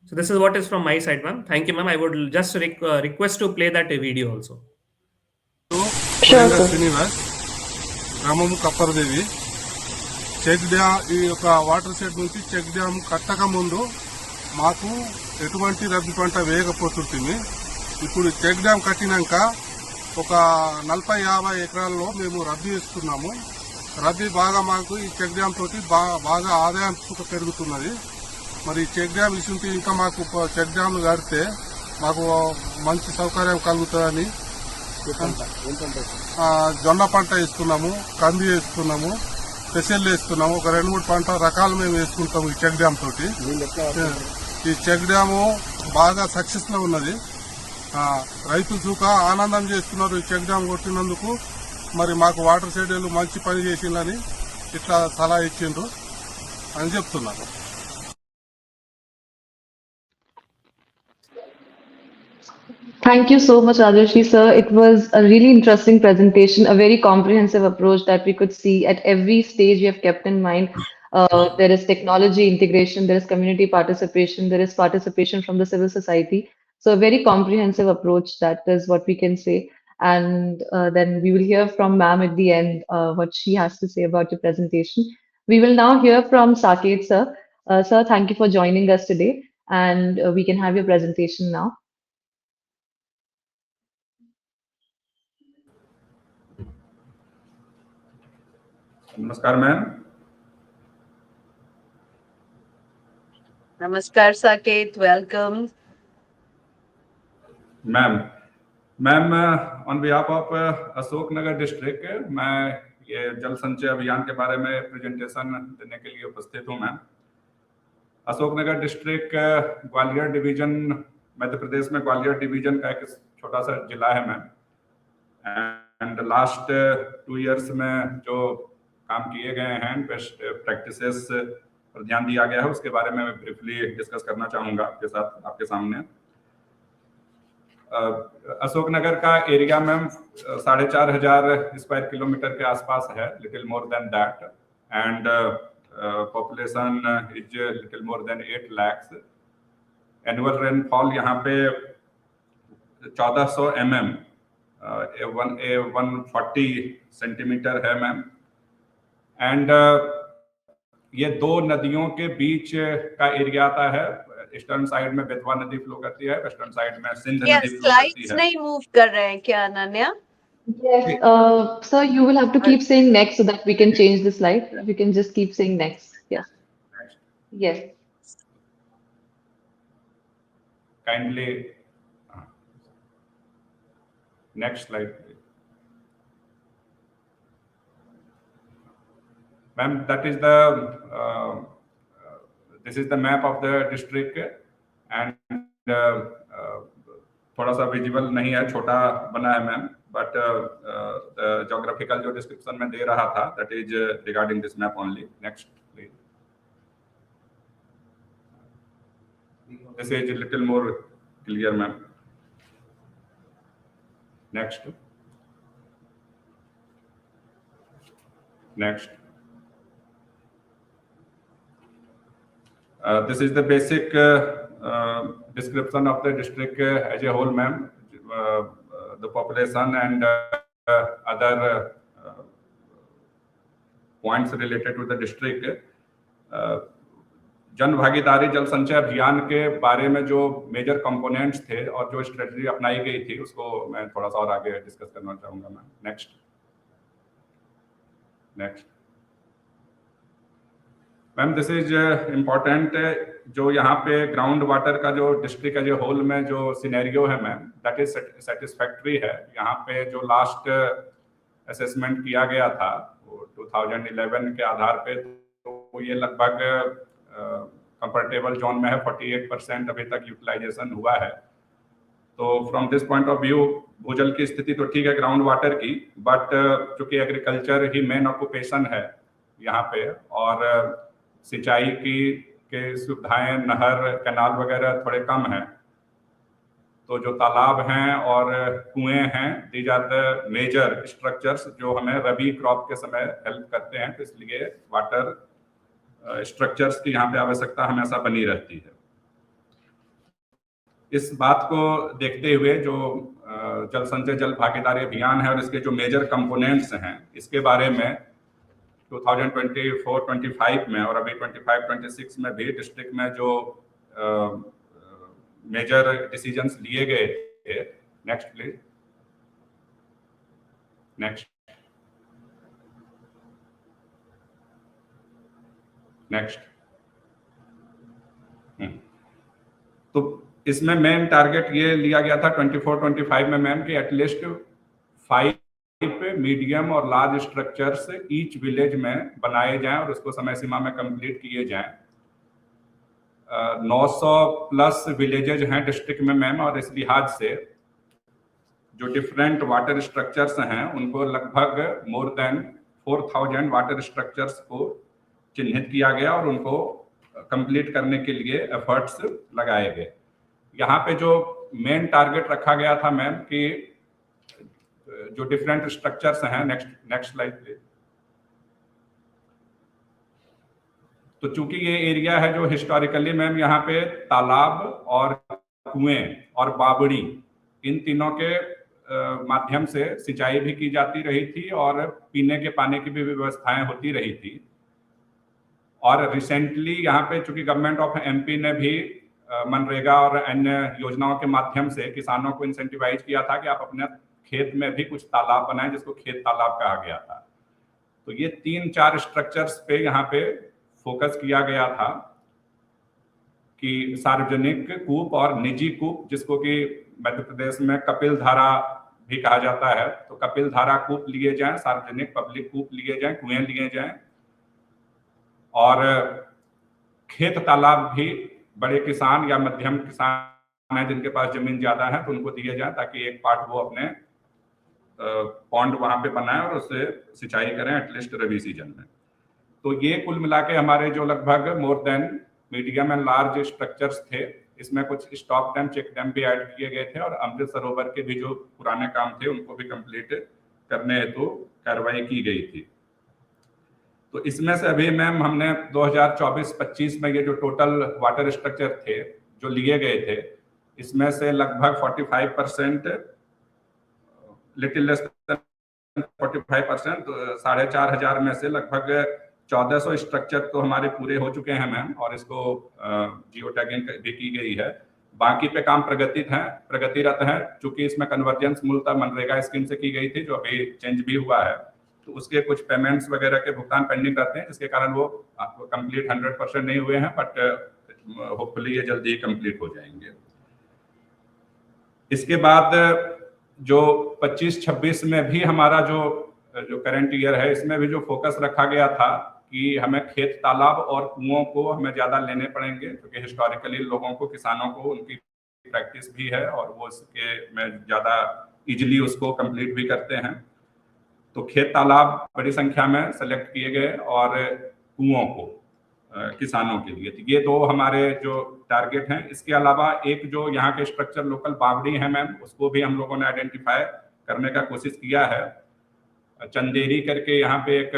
So this is what is from my side, ma'am. Thank you, ma'am. I would just request to play that video also. Sure, sir. Srinivas గ్రామము కప్పరదేవి check dam ఈ యొక్క water shed నుంచి check dam కట్టక ముందు మాకు ఎటువంటి రబీ పంట వేయకపోతుంటుంది. ఇప్పుడు check dam కట్టినాక ఒక 40-50 ఎకరాల్లో మేము రబీ వేస్తున్నాము. రబీ బాగా మాకు ఈ చెక్ డ్యామ్ తోటి బాగా ఆదాయం పెరుగుతున్నది. మరి చెక్ డ్యామ్ ఇసుంటి ఇంకా మాకు చెక్ డ్యామ్లు కడితే మాకు మంచి సౌకర్యం కలుగుతుందని జొన్న పంట వేస్తున్నాము, కంది వేస్తున్నాము, పెసలు వేస్తున్నాము. ఒక 2-3 పంట రకాలు మేము వేసుకుంటాము ఈ చెక్ డ్యామ్ తోటి. ఈ చెక్ డ్యాము బాగా సక్సెస్ లో ఉన్నది. రైతులు చూక ఆనందం చేస్తున్నారు ఈ చెక్ డ్యామ్ కొట్టినందుకు. మరి మాకు వాటర్ షెడ్యూల్ మంచి పని చేసిందని ఇట్లా సలహా ఇచ్చిండ్రు అని చెప్తున్నారు. Thank you so much, Rajarshi sir. It was a really interesting presentation, a very comprehensive approach that we could see at every stage you have kept in mind. There is technology integration, there is community participation, there is participation from the civil society. So a very comprehensive approach, that is what we can say. And then we will hear from ma'am at the end what she has to say about your presentation. We will now hear from Saket sir. Sir, thank you for joining us today, and we can have your presentation now. नमस्कार ma'am. Namaskar, Saket. Welcome. Ma'am ma'am on behalf of Ashoknagar district मैं ये जल संचय अभियान के बारे में presentation देने के लिए उपस्थित हूँ ma'am. Ashoknagar district Gwalior division, Madhya Pradesh में ग्वालियर डिवीजन का एक छोटा सा जिला है मैम। एंड लास्ट 2 इयर्स में जो काम किए गए हैं, बेस्ट प्रैक्टिसेस पर ध्यान दिया गया है, उसके बारे में मैं ब्रीफली डिस्कस करना चाहूँगा आपके साथ, आपके सामने। अशोकनगर का एरिया मैम 4,500 स्क्वायर किलोमीटर के आसपास है, little more than that, and population is little more than 8 lakhs। Annual rainfall यहाँ पे 1400 mm 140 सेंटीमीटर है मैम। एंड ये 2 नदियों के बीच का एरिया आता है। ईस्टर्न साइड में बेतवा नदी फ्लो करती है, वेस्टर्न साइड में सिंध नदी फ्लो करती स्लाइड्स है। नहीं मूव कर रहे हैं क्या Ananya? Yes, sir, you will have to keep saying next so that we can change the slide. You can just keep saying next. Yes. Yes. Kindly next slide please. Ma'am, that is the this is the map of the district, and थोड़ा सा visible नहीं है, छोटा बना है ma'am, but geographical जो description में दे रहा था that is regarding this map only. Next please. This is little more clear ma'am. Next next. This is the basic description of the district as a whole, ma'am. The population and other points related to the district. जन भागीदारी जल संचय अभियान के बारे में जो major components थे और जो स्ट्रेटजी अपनाई गई थी, उसको मैं थोड़ा सा और आगे डिस्कस करना चाहूंगा ma'am. Next next. Ma'am this is important, जो यहाँ पे ग्राउंड वाटर का जो डिस्ट्रिक्ट एज ए होल में जो सिनेरियो है मैम, दैट इज सेटिस्फैक्ट्री है। यहाँ पे जो लास्ट असेसमेंट किया गया था वो 2011 के आधार पे, तो ये लगभग कंफर्टेबल जोन में है। 48% अभी तक यूटिलाइजेशन हुआ है। तो from this point of view भूजल की स्थिति तो ठीक है ग्राउंड वाटर की, बट चूंकि एग्रीकल्चर ही मेन ऑक्यूपेशन है यहाँ पे, और सिंचाई के सुविधाएं, नहर, कैनाल वगैरह थोड़े कम हैं, तो जो तालाब हैं और कुएं हैं, these are the major structures जो हमें रबी क्रॉप के समय हेल्प करते हैं। तो इसलिए वाटर स्ट्रक्चर्स की यहाँ पे आवश्यकता हमेशा बनी रहती है। इस बात को देखते हुए जो जल संचय जल भागीदारी अभियान है और इसके जो मेजर कंपोनेंट्स हैं, इसके बारे में 2024-25 में और अभी 25-26 में भी डिस्ट्रिक्ट में जो मेजर डिसीजंस लिए गए थे। Next please. Next next. तो इसमें मेन टारगेट ये लिया गया था 24-25 में मैम कि एटलीस्ट 5 मीडियम और लार्ज स्ट्रक्चर्स ईच विलेज में बनाए जाएं और उसको समय सीमा में कंप्लीट किए जाएं। 900 प्लस विलेजेज हैं डिस्ट्रिक्ट में मैम, और इस लिहाज से जो डिफरेंट वाटर स्ट्रक्चर्स हैं उनको लगभग मोर देन 4000 वाटर स्ट्रक्चर्स को चिन्हित किया गया और उनको कंप्लीट करने के लिए एफर्ट्स लगाए गए। यहाँ पे जो मेन टारगेट रखा गया था मैम कि जो डिफरेंट स्ट्रक्चर्स हैं, नेक्स्ट स्लाइड प्लीज। तो चूंकि ये एरिया है जो हिस्टोरिकली मैम यहाँ पे तालाब और कुएं और बावड़ी, इन तीनों के माध्यम से सिंचाई भी की जाती रही थी और पीने के पानी की भी व्यवस्थाएं होती रही थी। और रिसेंटली यहाँ पे चूंकि गवर्नमेंट ऑफ एमपी ने भी मनरेगा और अन्य योजनाओं के माध्यम से किसानों को इंसेंटिवाइज किया था कि आप अपने खेत में भी कुछ तालाब बनाएं, जिसको खेत तालाब कहा गया था। तो ये 3-4 स्ट्रक्चर्स पे यहाँ पे फोकस किया गया था कि सार्वजनिक कूप और निजी कूप, जिसको कि मध्य प्रदेश में कपिल धारा भी कहा जाता है, तो कपिल धारा कूप लिए जाएं, सार्वजनिक पब्लिक कूप लिए जाएं, कुएं लिए जाएं, और खेत तालाब भी बड़े किसान या मध्यम किसान हैं जिनके पास जमीन ज्यादा है तो उनको दिए जाए, ताकि एक पार्ट वो अपने पॉन्ड वहां पे बनाए और उससे सिंचाई करें एटलीस्ट रबी सीजन में। तो ये कुल मिला के हमारे जो लगभग more than medium and large structures थे, इसमें कुछ स्टॉप डैम, चेक डैम भी ऐड किए गए थे, और अमृत सरोवर के भी जो पुराने काम थे उनको भी कंप्लीट करने हेतु कार्रवाई की गई थी। तो इसमें से अभी मैम हमने 2024-25 में ये जो टोटल वाटर स्ट्रक्चर थे जो लिए गए थे, इसमें से लगभग 45%, लिटिल लेस देन 45%, 4,500 में से लगभग 1400 स्ट्रक्चर तो हमारे पूरे हो चुके हैं मैम, और इसको जियो टैगिंग भी की गई है। बाकी पे काम प्रगतिरत है, चूंकि इसमें कन्वर्जेंस मूलतः मनरेगा स्कीम से की गई थी जो अभी चेंज भी हुआ है, तो उसके कुछ पेमेंट्स वगैरह के भुगतान पेंडिंग रहते हैं, जिसके कारण वो कंप्लीट 100% नहीं हुए हैं, बट होपफुली ये जल्दी ही कंप्लीट हो जाएंगे। इसके बाद जो 25-26 में भी हमारा जो करंट ईयर है, इसमें भी जो फोकस रखा गया था कि हमें खेत तालाब और कुओं को हमें ज्यादा लेने पड़ेंगे, क्योंकि हिस्टोरिकली लोगों को, किसानों को उनकी प्रैक्टिस भी है और वो इसके में ज्यादा इजिली उसको कंप्लीट भी करते हैं। तो खेत तालाब बड़ी संख्या में सेलेक्ट किए गए और कुओं को किसानों के लिए, तो ये दो हमारे जो टारगेट हैं। इसके अलावा एक जो यहाँ के स्ट्रक्चर लोकल बावड़ी है मैम, उसको भी हम लोगों ने आइडेंटिफाई करने का कोशिश किया है। चंदेरी करके यहाँ पे एक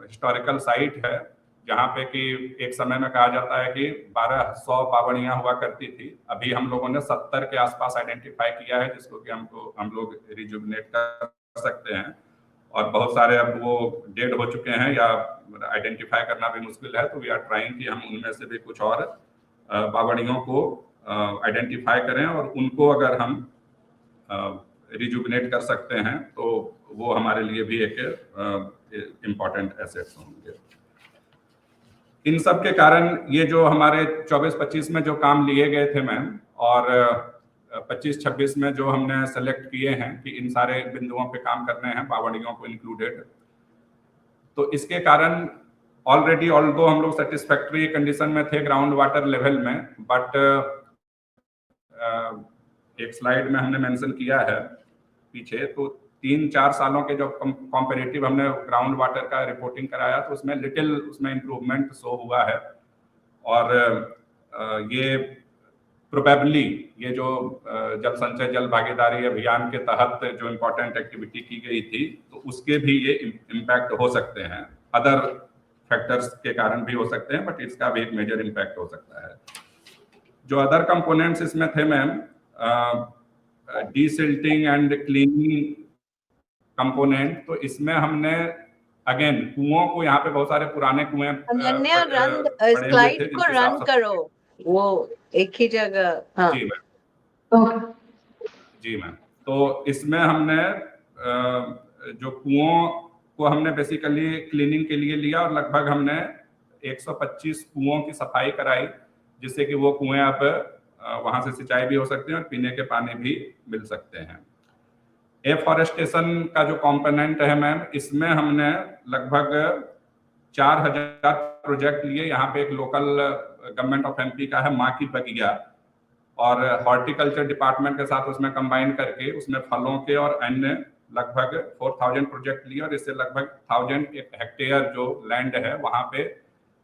हिस्टोरिकल साइट है जहाँ पे कि एक समय में कहा जाता है कि 1200 बावड़ियाँ हुआ करती थी। अभी हम लोगों ने 70 के आसपास आइडेंटिफाई किया है, जिसको कि हम लोग रिजुविनेट कर सकते हैं, और बहुत सारे अब वो डेड हो चुके हैं या आइडेंटिफाई करना भी मुश्किल है। तो वी आर ट्राइंग कि हम उनमें से भी कुछ और बावड़ियों को आइडेंटिफाई करें, और उनको अगर हम रिजुविनेट कर सकते हैं तो वो हमारे लिए भी एक इम्पॉर्टेंट एसेट्स होंगे। इन सब के कारण ये जो हमारे 24-25 में जो काम लिए गए थे मैम, और 25-26 में जो हमने सेलेक्ट किए हैं कि इन सारे बिंदुओं पे काम करने हैं, बावड़ियों को इंक्लूडेड, तो इसके कारण ऑलरेडी ऑल्दो हम लोग सेटिस्फैक्ट्री कंडीशन में थे ग्राउंड वाटर लेवल में, बट एक स्लाइड में हमने मेंशन किया है पीछे, तो 3-4 सालों के जो कॉम्पेरेटिव हमने ग्राउंड वाटर का रिपोर्टिंग कराया, तो उसमें लिटिल उसमें इम्प्रूवमेंट शो हुआ है। और ये प्रोबेबली ये जो जल संचय जल भागीदारी अभियान के तहत जो इम्पोर्टेंट एक्टिविटी की गई थी, तो उसके भी ये इम्पैक्ट हो सकते हैं। अदर फैक्टर्स के कारण भी हो सकते हैं, बट इसका भी एक मेजर इम्पैक्ट हो सकता है। जो अदर कंपोनेंट्स इसमें थे ma'am, desilting and cleaning component, तो इसमें हमने अगेन कुओं को, यहाँ पे बहुत सारे पुराने कुएं अनन्या, स्लाइड को रन करो, वो एक ही जगह। हाँ जी मैम, जी मैम। तो इसमें हमने जो कुओं को हमने बेसिकली क्लीनिंग के लिए लिया, और लगभग हमने 125 कुओं की सफाई कराई, जिससे कि वो कुएं अब वहां से सिंचाई भी हो सकते हैं और पीने के पानी भी मिल सकते हैं। एफॉरेस्टेशन का जो कंपोनेंट है मैम, इसमें हमने लगभग 4000 प्रोजेक्ट लिए। यहाँ पे एक लोकल गवर्नमेंट ऑफ एमपी का है, माँ की बगिया, और हॉर्टिकल्चर डिपार्टमेंट के साथ उसमें कंबाइन करके उसमें फलों के और अन्य लगभग 4000 प्रोजेक्ट लिए, और इससे लगभग 1000 हेक्टेयर जो लैंड है वहाँ पे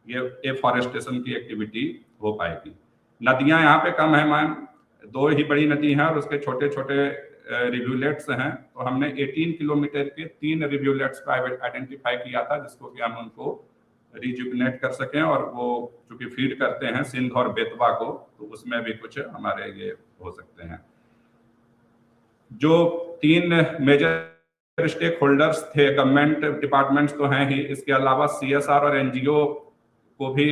ये एफॉरेस्टेशन की एक्टिविटी हो पाएगी। नदियाँ यहाँ पे कम है मैम, 2 ही बड़ी नदी हैं और उसके छोटे छोटे रिव्यूलेट्स हैं। तो हमने 18 किलोमीटर के 3 रिव्यूलेट्स को आइडेंटिफाई किया था, जिसको कि हम उनको रिजुविनेट कर सकें, और वो चूंकि फीड करते हैं सिंध और बेतवा को, तो उसमें भी कुछ हमारे ये हो सकते हैं। जो 3 मेजर स्टेक होल्डर्स थे, गवर्नमेंट डिपार्टमेंट्स तो हैं ही, इसके अलावा CSR और NGO को भी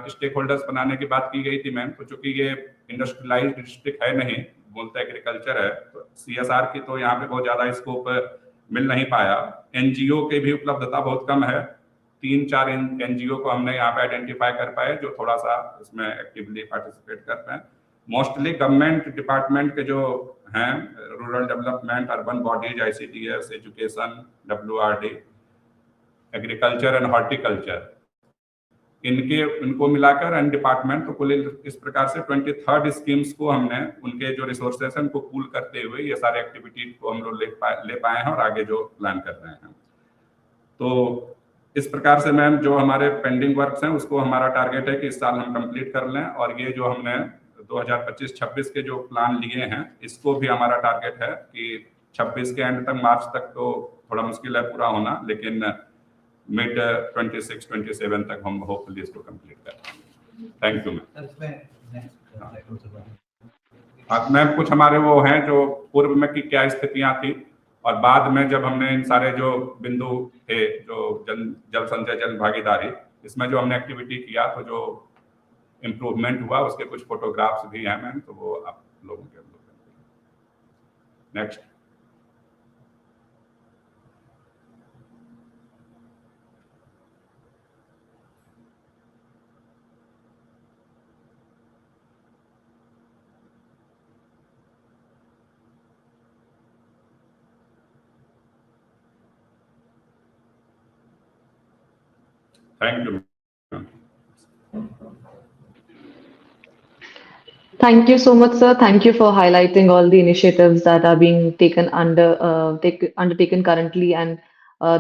स्टेक होल्डर्स बनाने की बात की गई थी मैम। तो चूंकि ये इंडस्ट्रियलाइज्ड डिस्ट्रिक्ट है नहीं, बोलते एग्रीकल्चर है, तो CSR की तो यहाँ पे बहुत ज्यादा स्कोप मिल नहीं पाया। एनजीओ की भी उपलब्धता बहुत कम है। 3-4 एनजीओ को हमने यहाँ पे आइडेंटिफाई कर पाए जो थोड़ा सा इसमें एक्टिवली पार्टिसिपेट कर पाए। मोस्टली गवर्नमेंट डिपार्टमेंट के जो हैं, rural development, urban bodies, ICDS, education, WRD, agriculture and horticulture, इनको मिलाकर एंड डिपार्टमेंट, तो कुल इस प्रकार से 23rd स्कीम्स को हमने उनके जो रिसोर्सेस हैं उनको पूल करते हुए ये सारे एक्टिविटीज को हम लोग ले पाए हैं और आगे जो प्लान कर रहे हैं। तो इस प्रकार से मैम जो हमारे पेंडिंग वर्क्स हैं उसको हमारा टारगेट है कि इस साल हम कंप्लीट कर लें, और ये जो हमने 2025-26 के जो प्लान लिए हैं इसको भी हमारा टारगेट है कि 26 के एंड तक, मार्च तक तो थोड़ा मुश्किल है पूरा होना, लेकिन मिड 26-27 तक हम होपफुली इसको कंप्लीट करें। Thank you ma'am. मैम कुछ हमारे वो हैं जो पूर्व में की क्या स्थितियां थी और बाद में जब हमने इन सारे जो बिंदु थे जो जल संचय जन भागीदारी, इसमें जो हमने एक्टिविटी किया तो जो इम्प्रूवमेंट हुआ उसके कुछ फोटोग्राफ्स भी हैं मैम, तो वो आप लोगों के next. Thank you. Thank you so much, sir. Thank you for highlighting all the initiatives that are being taken undertaken currently, and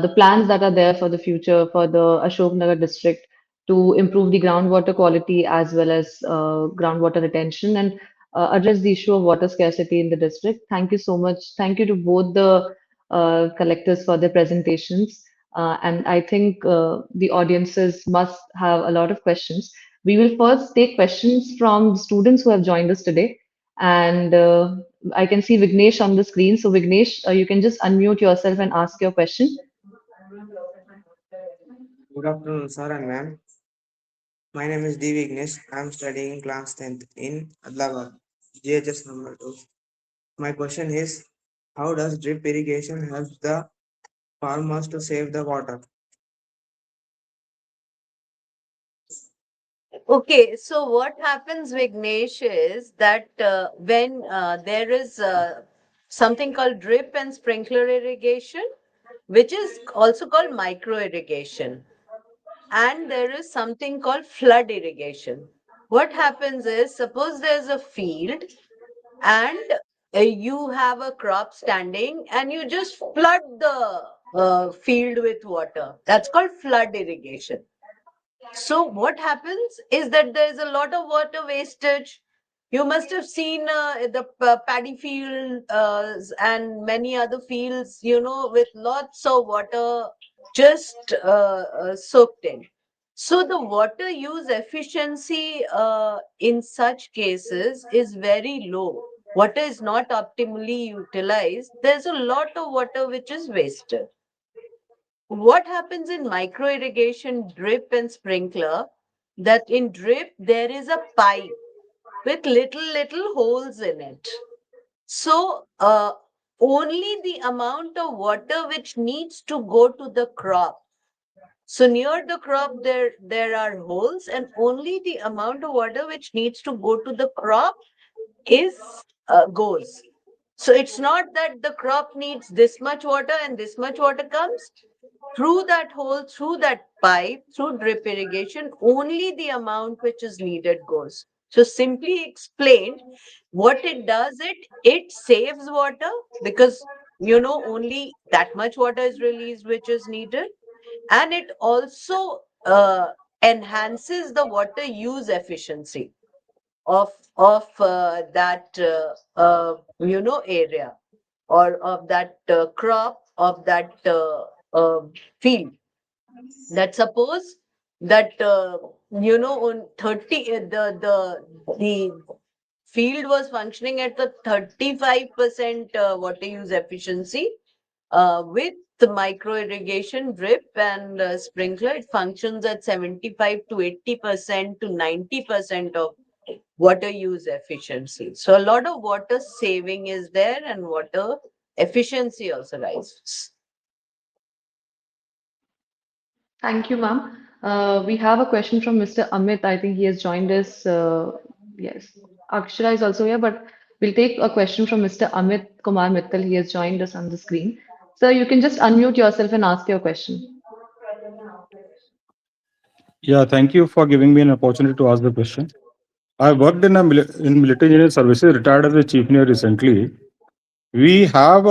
the plans that are there for the future for the Ashoknagar district to improve the groundwater quality as well as groundwater retention and address the issue of water scarcity in the district. Thank you so much. Thank you to both the collectors for their presentations. And I think the audiences must have a lot of questions. We will first take questions from students who have joined us today. And I can see Vignesh on the screen. So Vignesh, you can just unmute yourself and ask your question. Good afternoon, sir and ma'am. My name is D. Vignesh. I am studying class 10th in Adilabad, GHS number 2. My question is, how does drip irrigation help the farmers to save the water? Okay, so what happens, Vignesh, is that when there is something called drip and sprinkler irrigation, which is also called micro irrigation, and there is something called flood irrigation. What happens is, suppose there's a field and you have a crop standing and you just flood the field with water. That's called flood irrigation. So what happens is that there is a lot of water wastage. You must have seen the paddy field and many other fields, with lots of water just soaked in. So the water use efficiency in such cases is very low. Water is not optimally utilized. There's a lot of water which is wasted. What happens in micro irrigation, drip and sprinkler, that in drip there is a pipe with little holes in it. So only the amount of water which needs to go to the crop. So near the crop there are holes, and only the amount of water which needs to go to the crop is goes. So it's not that the crop needs this much water and this much water comes through that hole, through that pipe, through drip irrigation, only the amount which is needed goes. So simply explained, what it does, it saves water because only that much water is released which is needed, and it also enhances the water use efficiency of that area or of that crop, of that field. That suppose that on 30 the field was functioning at the 35% water use efficiency, with the micro irrigation, drip and sprinkler, it functions at 75 to 80% to 90% of water use efficiency. So a lot of water saving is there and water efficiency also rises. Thank you, ma'am. We have a question from Mr. Amit. I think he has joined us. Yes, Akshara is also here, but we'll take a question from Mr. Amit Kumar Mittal. He has joined us on the screen. Sir, you can just unmute yourself and ask your question. Yeah, thank you for giving me an opportunity to ask the question. I worked in in military engineering services, retired as a chief engineer recently. We have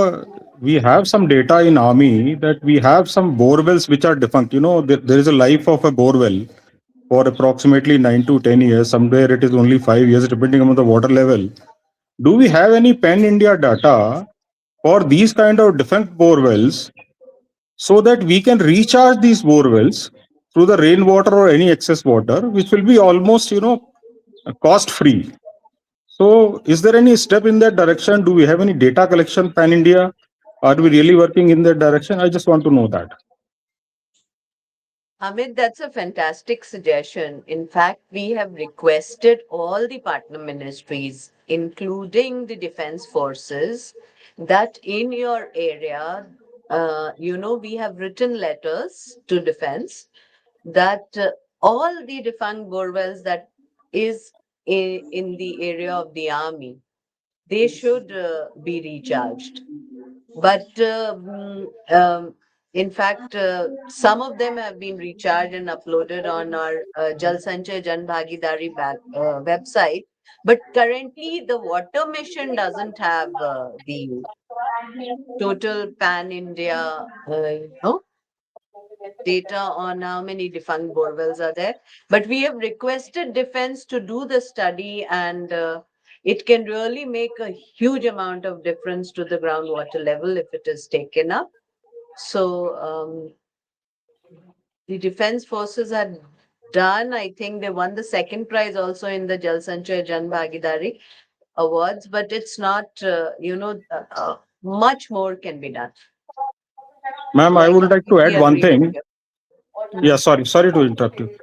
we have some data in army that we have some borewells which are defunct. You know, there is a life of a borewell for approximately 9 to 10 years. Somewhere it is only 5 years, depending on the water level. Do we have any pan India data for these kind of defunct borewells so that we can recharge these borewells through the rainwater or any excess water, which will be almost, cost free? So, is there any step in that direction? Do we have any data collection pan India? Are we really working in that direction? I just want to know that. Amit, that's a fantastic suggestion. In fact, we have requested all the partner ministries, including the defense forces, that in your area, we have written letters to defense that all the defunct borewells that is in the area of the army, they should be recharged. But in fact, some of them have been recharged and uploaded on our Jal Sanchay Jan Bhagidari website. But currently, the water mission doesn't have the total pan India, data on how many defunct borewells are there. But we have requested defense to do the study, and it can really make a huge amount of difference to the groundwater level if it is taken up. So the defense forces had done, I think they won the second prize also in the Jal Sanchay Jan Bhagidari awards, but it's not, much more can be done. Ma'am, So I I would like to completely add one agree with thing. you. Yeah, sorry to interrupt you.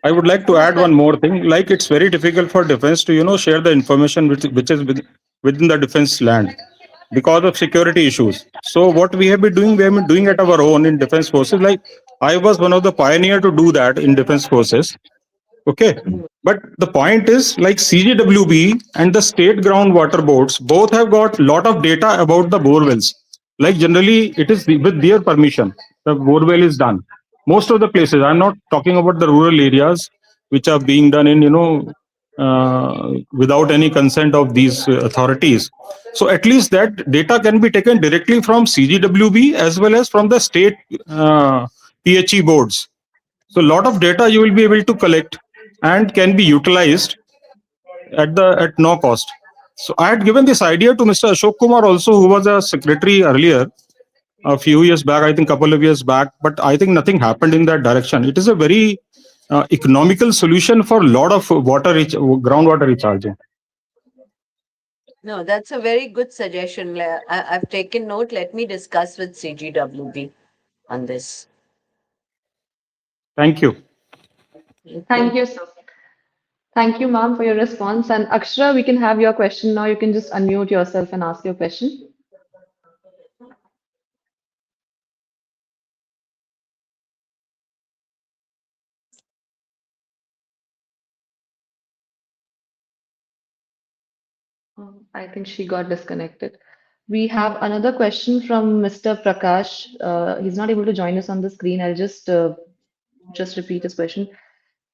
I would like to add one more thing. Like, it's very difficult for defense to, share the information which is within the defense land because of security issues. So what we have been doing at our own in defense forces. Like, I was one of the pioneer to do that in defense forces. Okay. But the point is, like, CGWB and the state groundwater boards both have got lot of data about the borewells. Like, generally, it is with their permission the borewell is done. Most of the places, I'm not talking about the rural areas which are being done in, without any consent of these authorities. So at least that data can be taken directly from CGWB as well as from the state PHE boards. So a lot of data you will be able to collect and can be utilized at no cost. So I had given this idea to Mr. Ashok Kumar also, who was a secretary earlier, a few years back, I think couple of years back, but I think nothing happened in that direction. It is a very economical solution for a lot of groundwater recharging. No, that's a very good suggestion. I've taken note. Let me discuss with CGWB on this. Thank you. Thank you, sir. Thank you, ma'am, for your response. And Akshara, we can have your question now. You can just unmute yourself and ask your question. I think she got disconnected. We have another question from Mr. Prakash. He's not able to join us on the screen. I'll just repeat his question.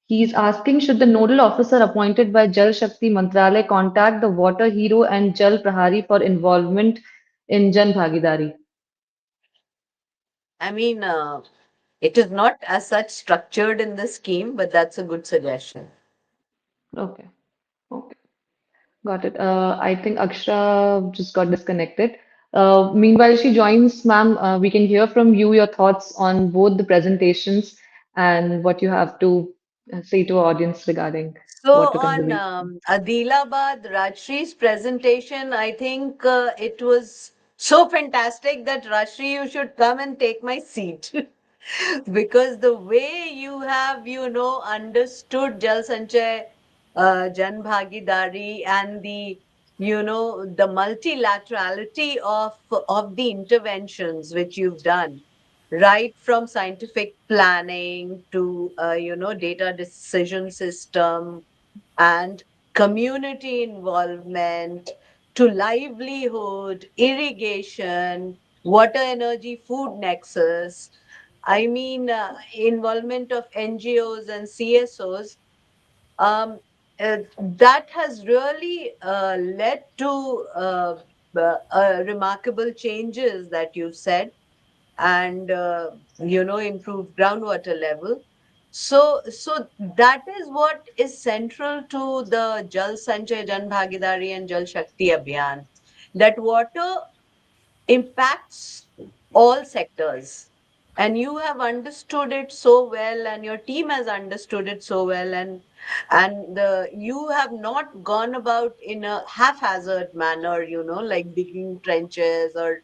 He's asking, should the nodal officer appointed by Jal Shakti Mantralaya contact the Water Hero and Jal Prahari for involvement in Jan Bhagidari? I mean, it is not as such structured in the scheme, but that's a good suggestion. Okay. Okay. Got it. I think Akshara just got disconnected. Meanwhile, she joins, ma'am. We can hear from you your thoughts on both the presentations and what you have to say to our audience regarding So what to on contribute. Adilabad, Rajshree's presentation, I think it was so fantastic that Rajshri, you should come and take my seat. Because the way you have, understood Jal Sanchay, Jan Bhagidari, and the multilaterality of the interventions which you've done. right from scientific planning to data decision system and community involvement to livelihood, irrigation, water, energy, food nexus. I mean, involvement of NGOs and CSOs. Um, that has really led to remarkable changes that you've said, and improved groundwater level. So that is what is central to the Jal Sanchay Jan Bhagidari and Jal Shakti Abhiyan, that water impacts all sectors, and you have understood it so well, and your team has understood it so well, and you have not gone about in a haphazard manner, like digging trenches or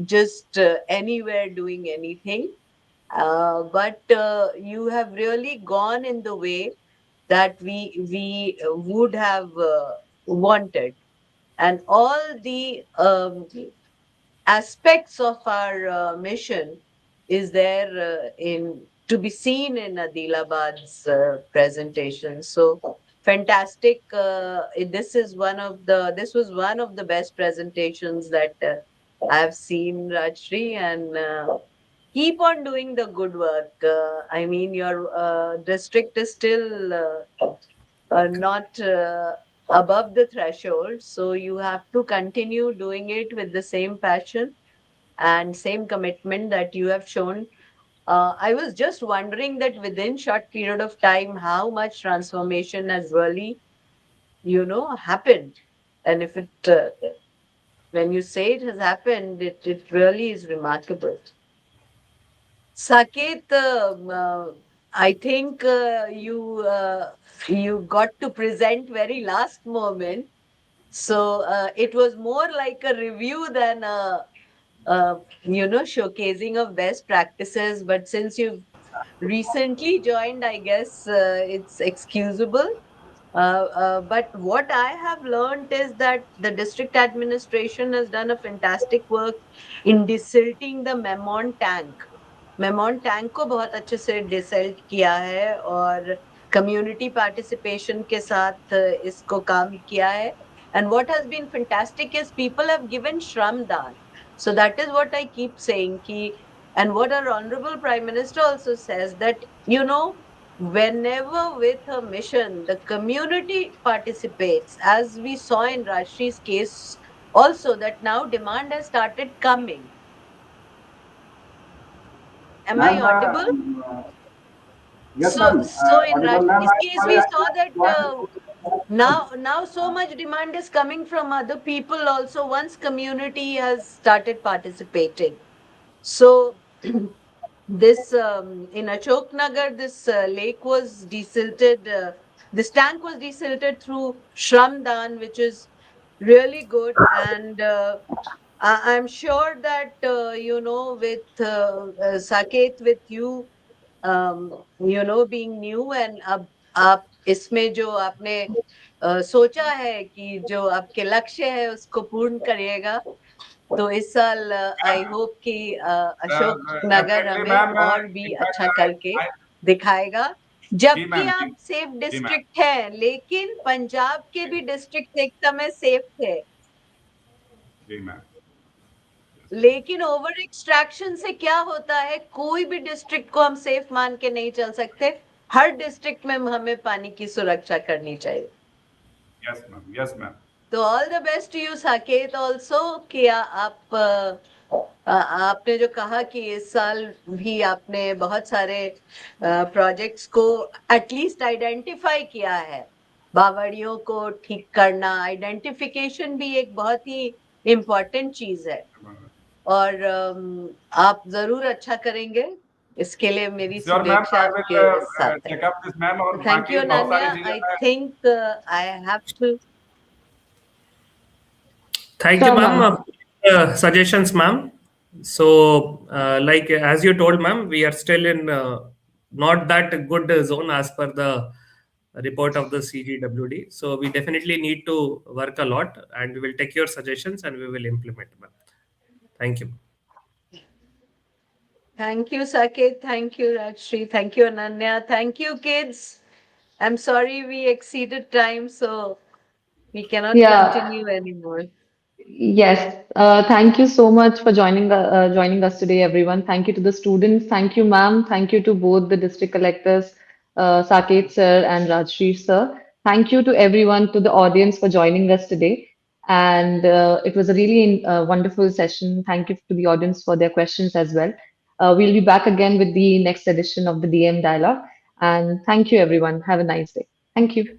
just anywhere doing anything. But you have really gone in the way that we would have wanted, and all the aspects of our mission is there in to be seen in Adilabad's presentation. So fantastic! This was one of the best presentations that I've seen, Rajshri, and keep on doing the good work. I mean, your district is still not above the threshold, so you have to continue doing it with the same passion and same commitment that you have shown. I was just wondering that within short period of time, how much transformation has really, happened. And if it, when you say it has happened, it really is remarkable. Saket, I think you got to present very last moment, so it was more like a review than a showcasing of best practices. But since you've recently joined, I guess it's excusable. But what I have learned is that the district administration has done a fantastic work in desilting the Memon tank. Memon tank को बहुत अच्छे से डिसल्ट किया है और community participation के साथ इसको काम किया है. And what has been fantastic is people have given Shramdan. So that is what I keep saying. And what our Honorable Prime Minister also says, that, whenever with a mission, the community participates, as we saw in Rashtri's case also, that now demand has started coming. Am I audible? Yes, So, ma'am. so in Audible, ma'am. Rashtri's case, we saw that Want now so much demand is coming from other people also once community has started participating. So this in Ashoknagar, this lake was desilted. This tank was desilted through Shramdan, which is really good. And I'm sure that with Saket, with you, being new, and अब आप इसमें जो आपने सोचा है कि जो आपके लक्ष्य है उसको पूर्ण करिएगा, तो इस साल आई होप कि अशोक नगर Definitely, हमें ma'am. और भी In fact, अच्छा करके I दिखाएगा. जी जबकि मैम, आप सेफ जी मैम, डिस्ट्रिक्ट हैं, लेकिन पंजाब के भी डिस्ट्रिक्ट एक समय सेफ थे, जी मैम. लेकिन ओवर एक्सट्रैक्शन से क्या होता है, कोई भी डिस्ट्रिक्ट को हम सेफ मान के नहीं चल सकते. हर डिस्ट्रिक्ट में हमें पानी की सुरक्षा करनी चाहिए. Yes, ma'am. Yes, ma'am. तो all the best to you Saket also, कि आपने जो कहा कि इस साल भी आपने बहुत सारे प्रोजेक्ट्स को एटलीस्ट आइडेंटिफाई किया है. बावड़ियों को ठीक करना, आइडेंटिफिकेशन भी एक बहुत ही इम्पोर्टेंट चीज है, और आप जरूर अच्छा करेंगे. इसके लिए मेरी Sure, ma'am. शुभेच्छा I आपके will साथ है. check up this, ma'am. और थैंक यू बाकी बहुत सारी अनन्या. चीजें आई मैं think I have to. Thank you, Sure, ma'am. ma'am. Suggestions, ma'am. So, like as you told, ma'am, we are still in not that good zone as per the report of the CGWD. So we definitely need to work a lot, and we will take your suggestions and we will implement, ma'am. Thank you. Thank you, Saket. Thank you, Rajshri. Thank you, Ananya. Thank you, kids. I'm sorry we exceeded time, so we cannot Yeah, continue anymore. yes, thank you so much for joining us today, everyone. Thank you to the students. Thank you, ma'am. Thank you to both the district collectors, Saket sir and Rajshri sir. Thank you to everyone, to the audience for joining us today. And it was a really wonderful session. Thank you to the audience for their questions as well. We'll be back again with the next edition of the DM Dialogue. And thank you, everyone. Have a nice day. Thank you.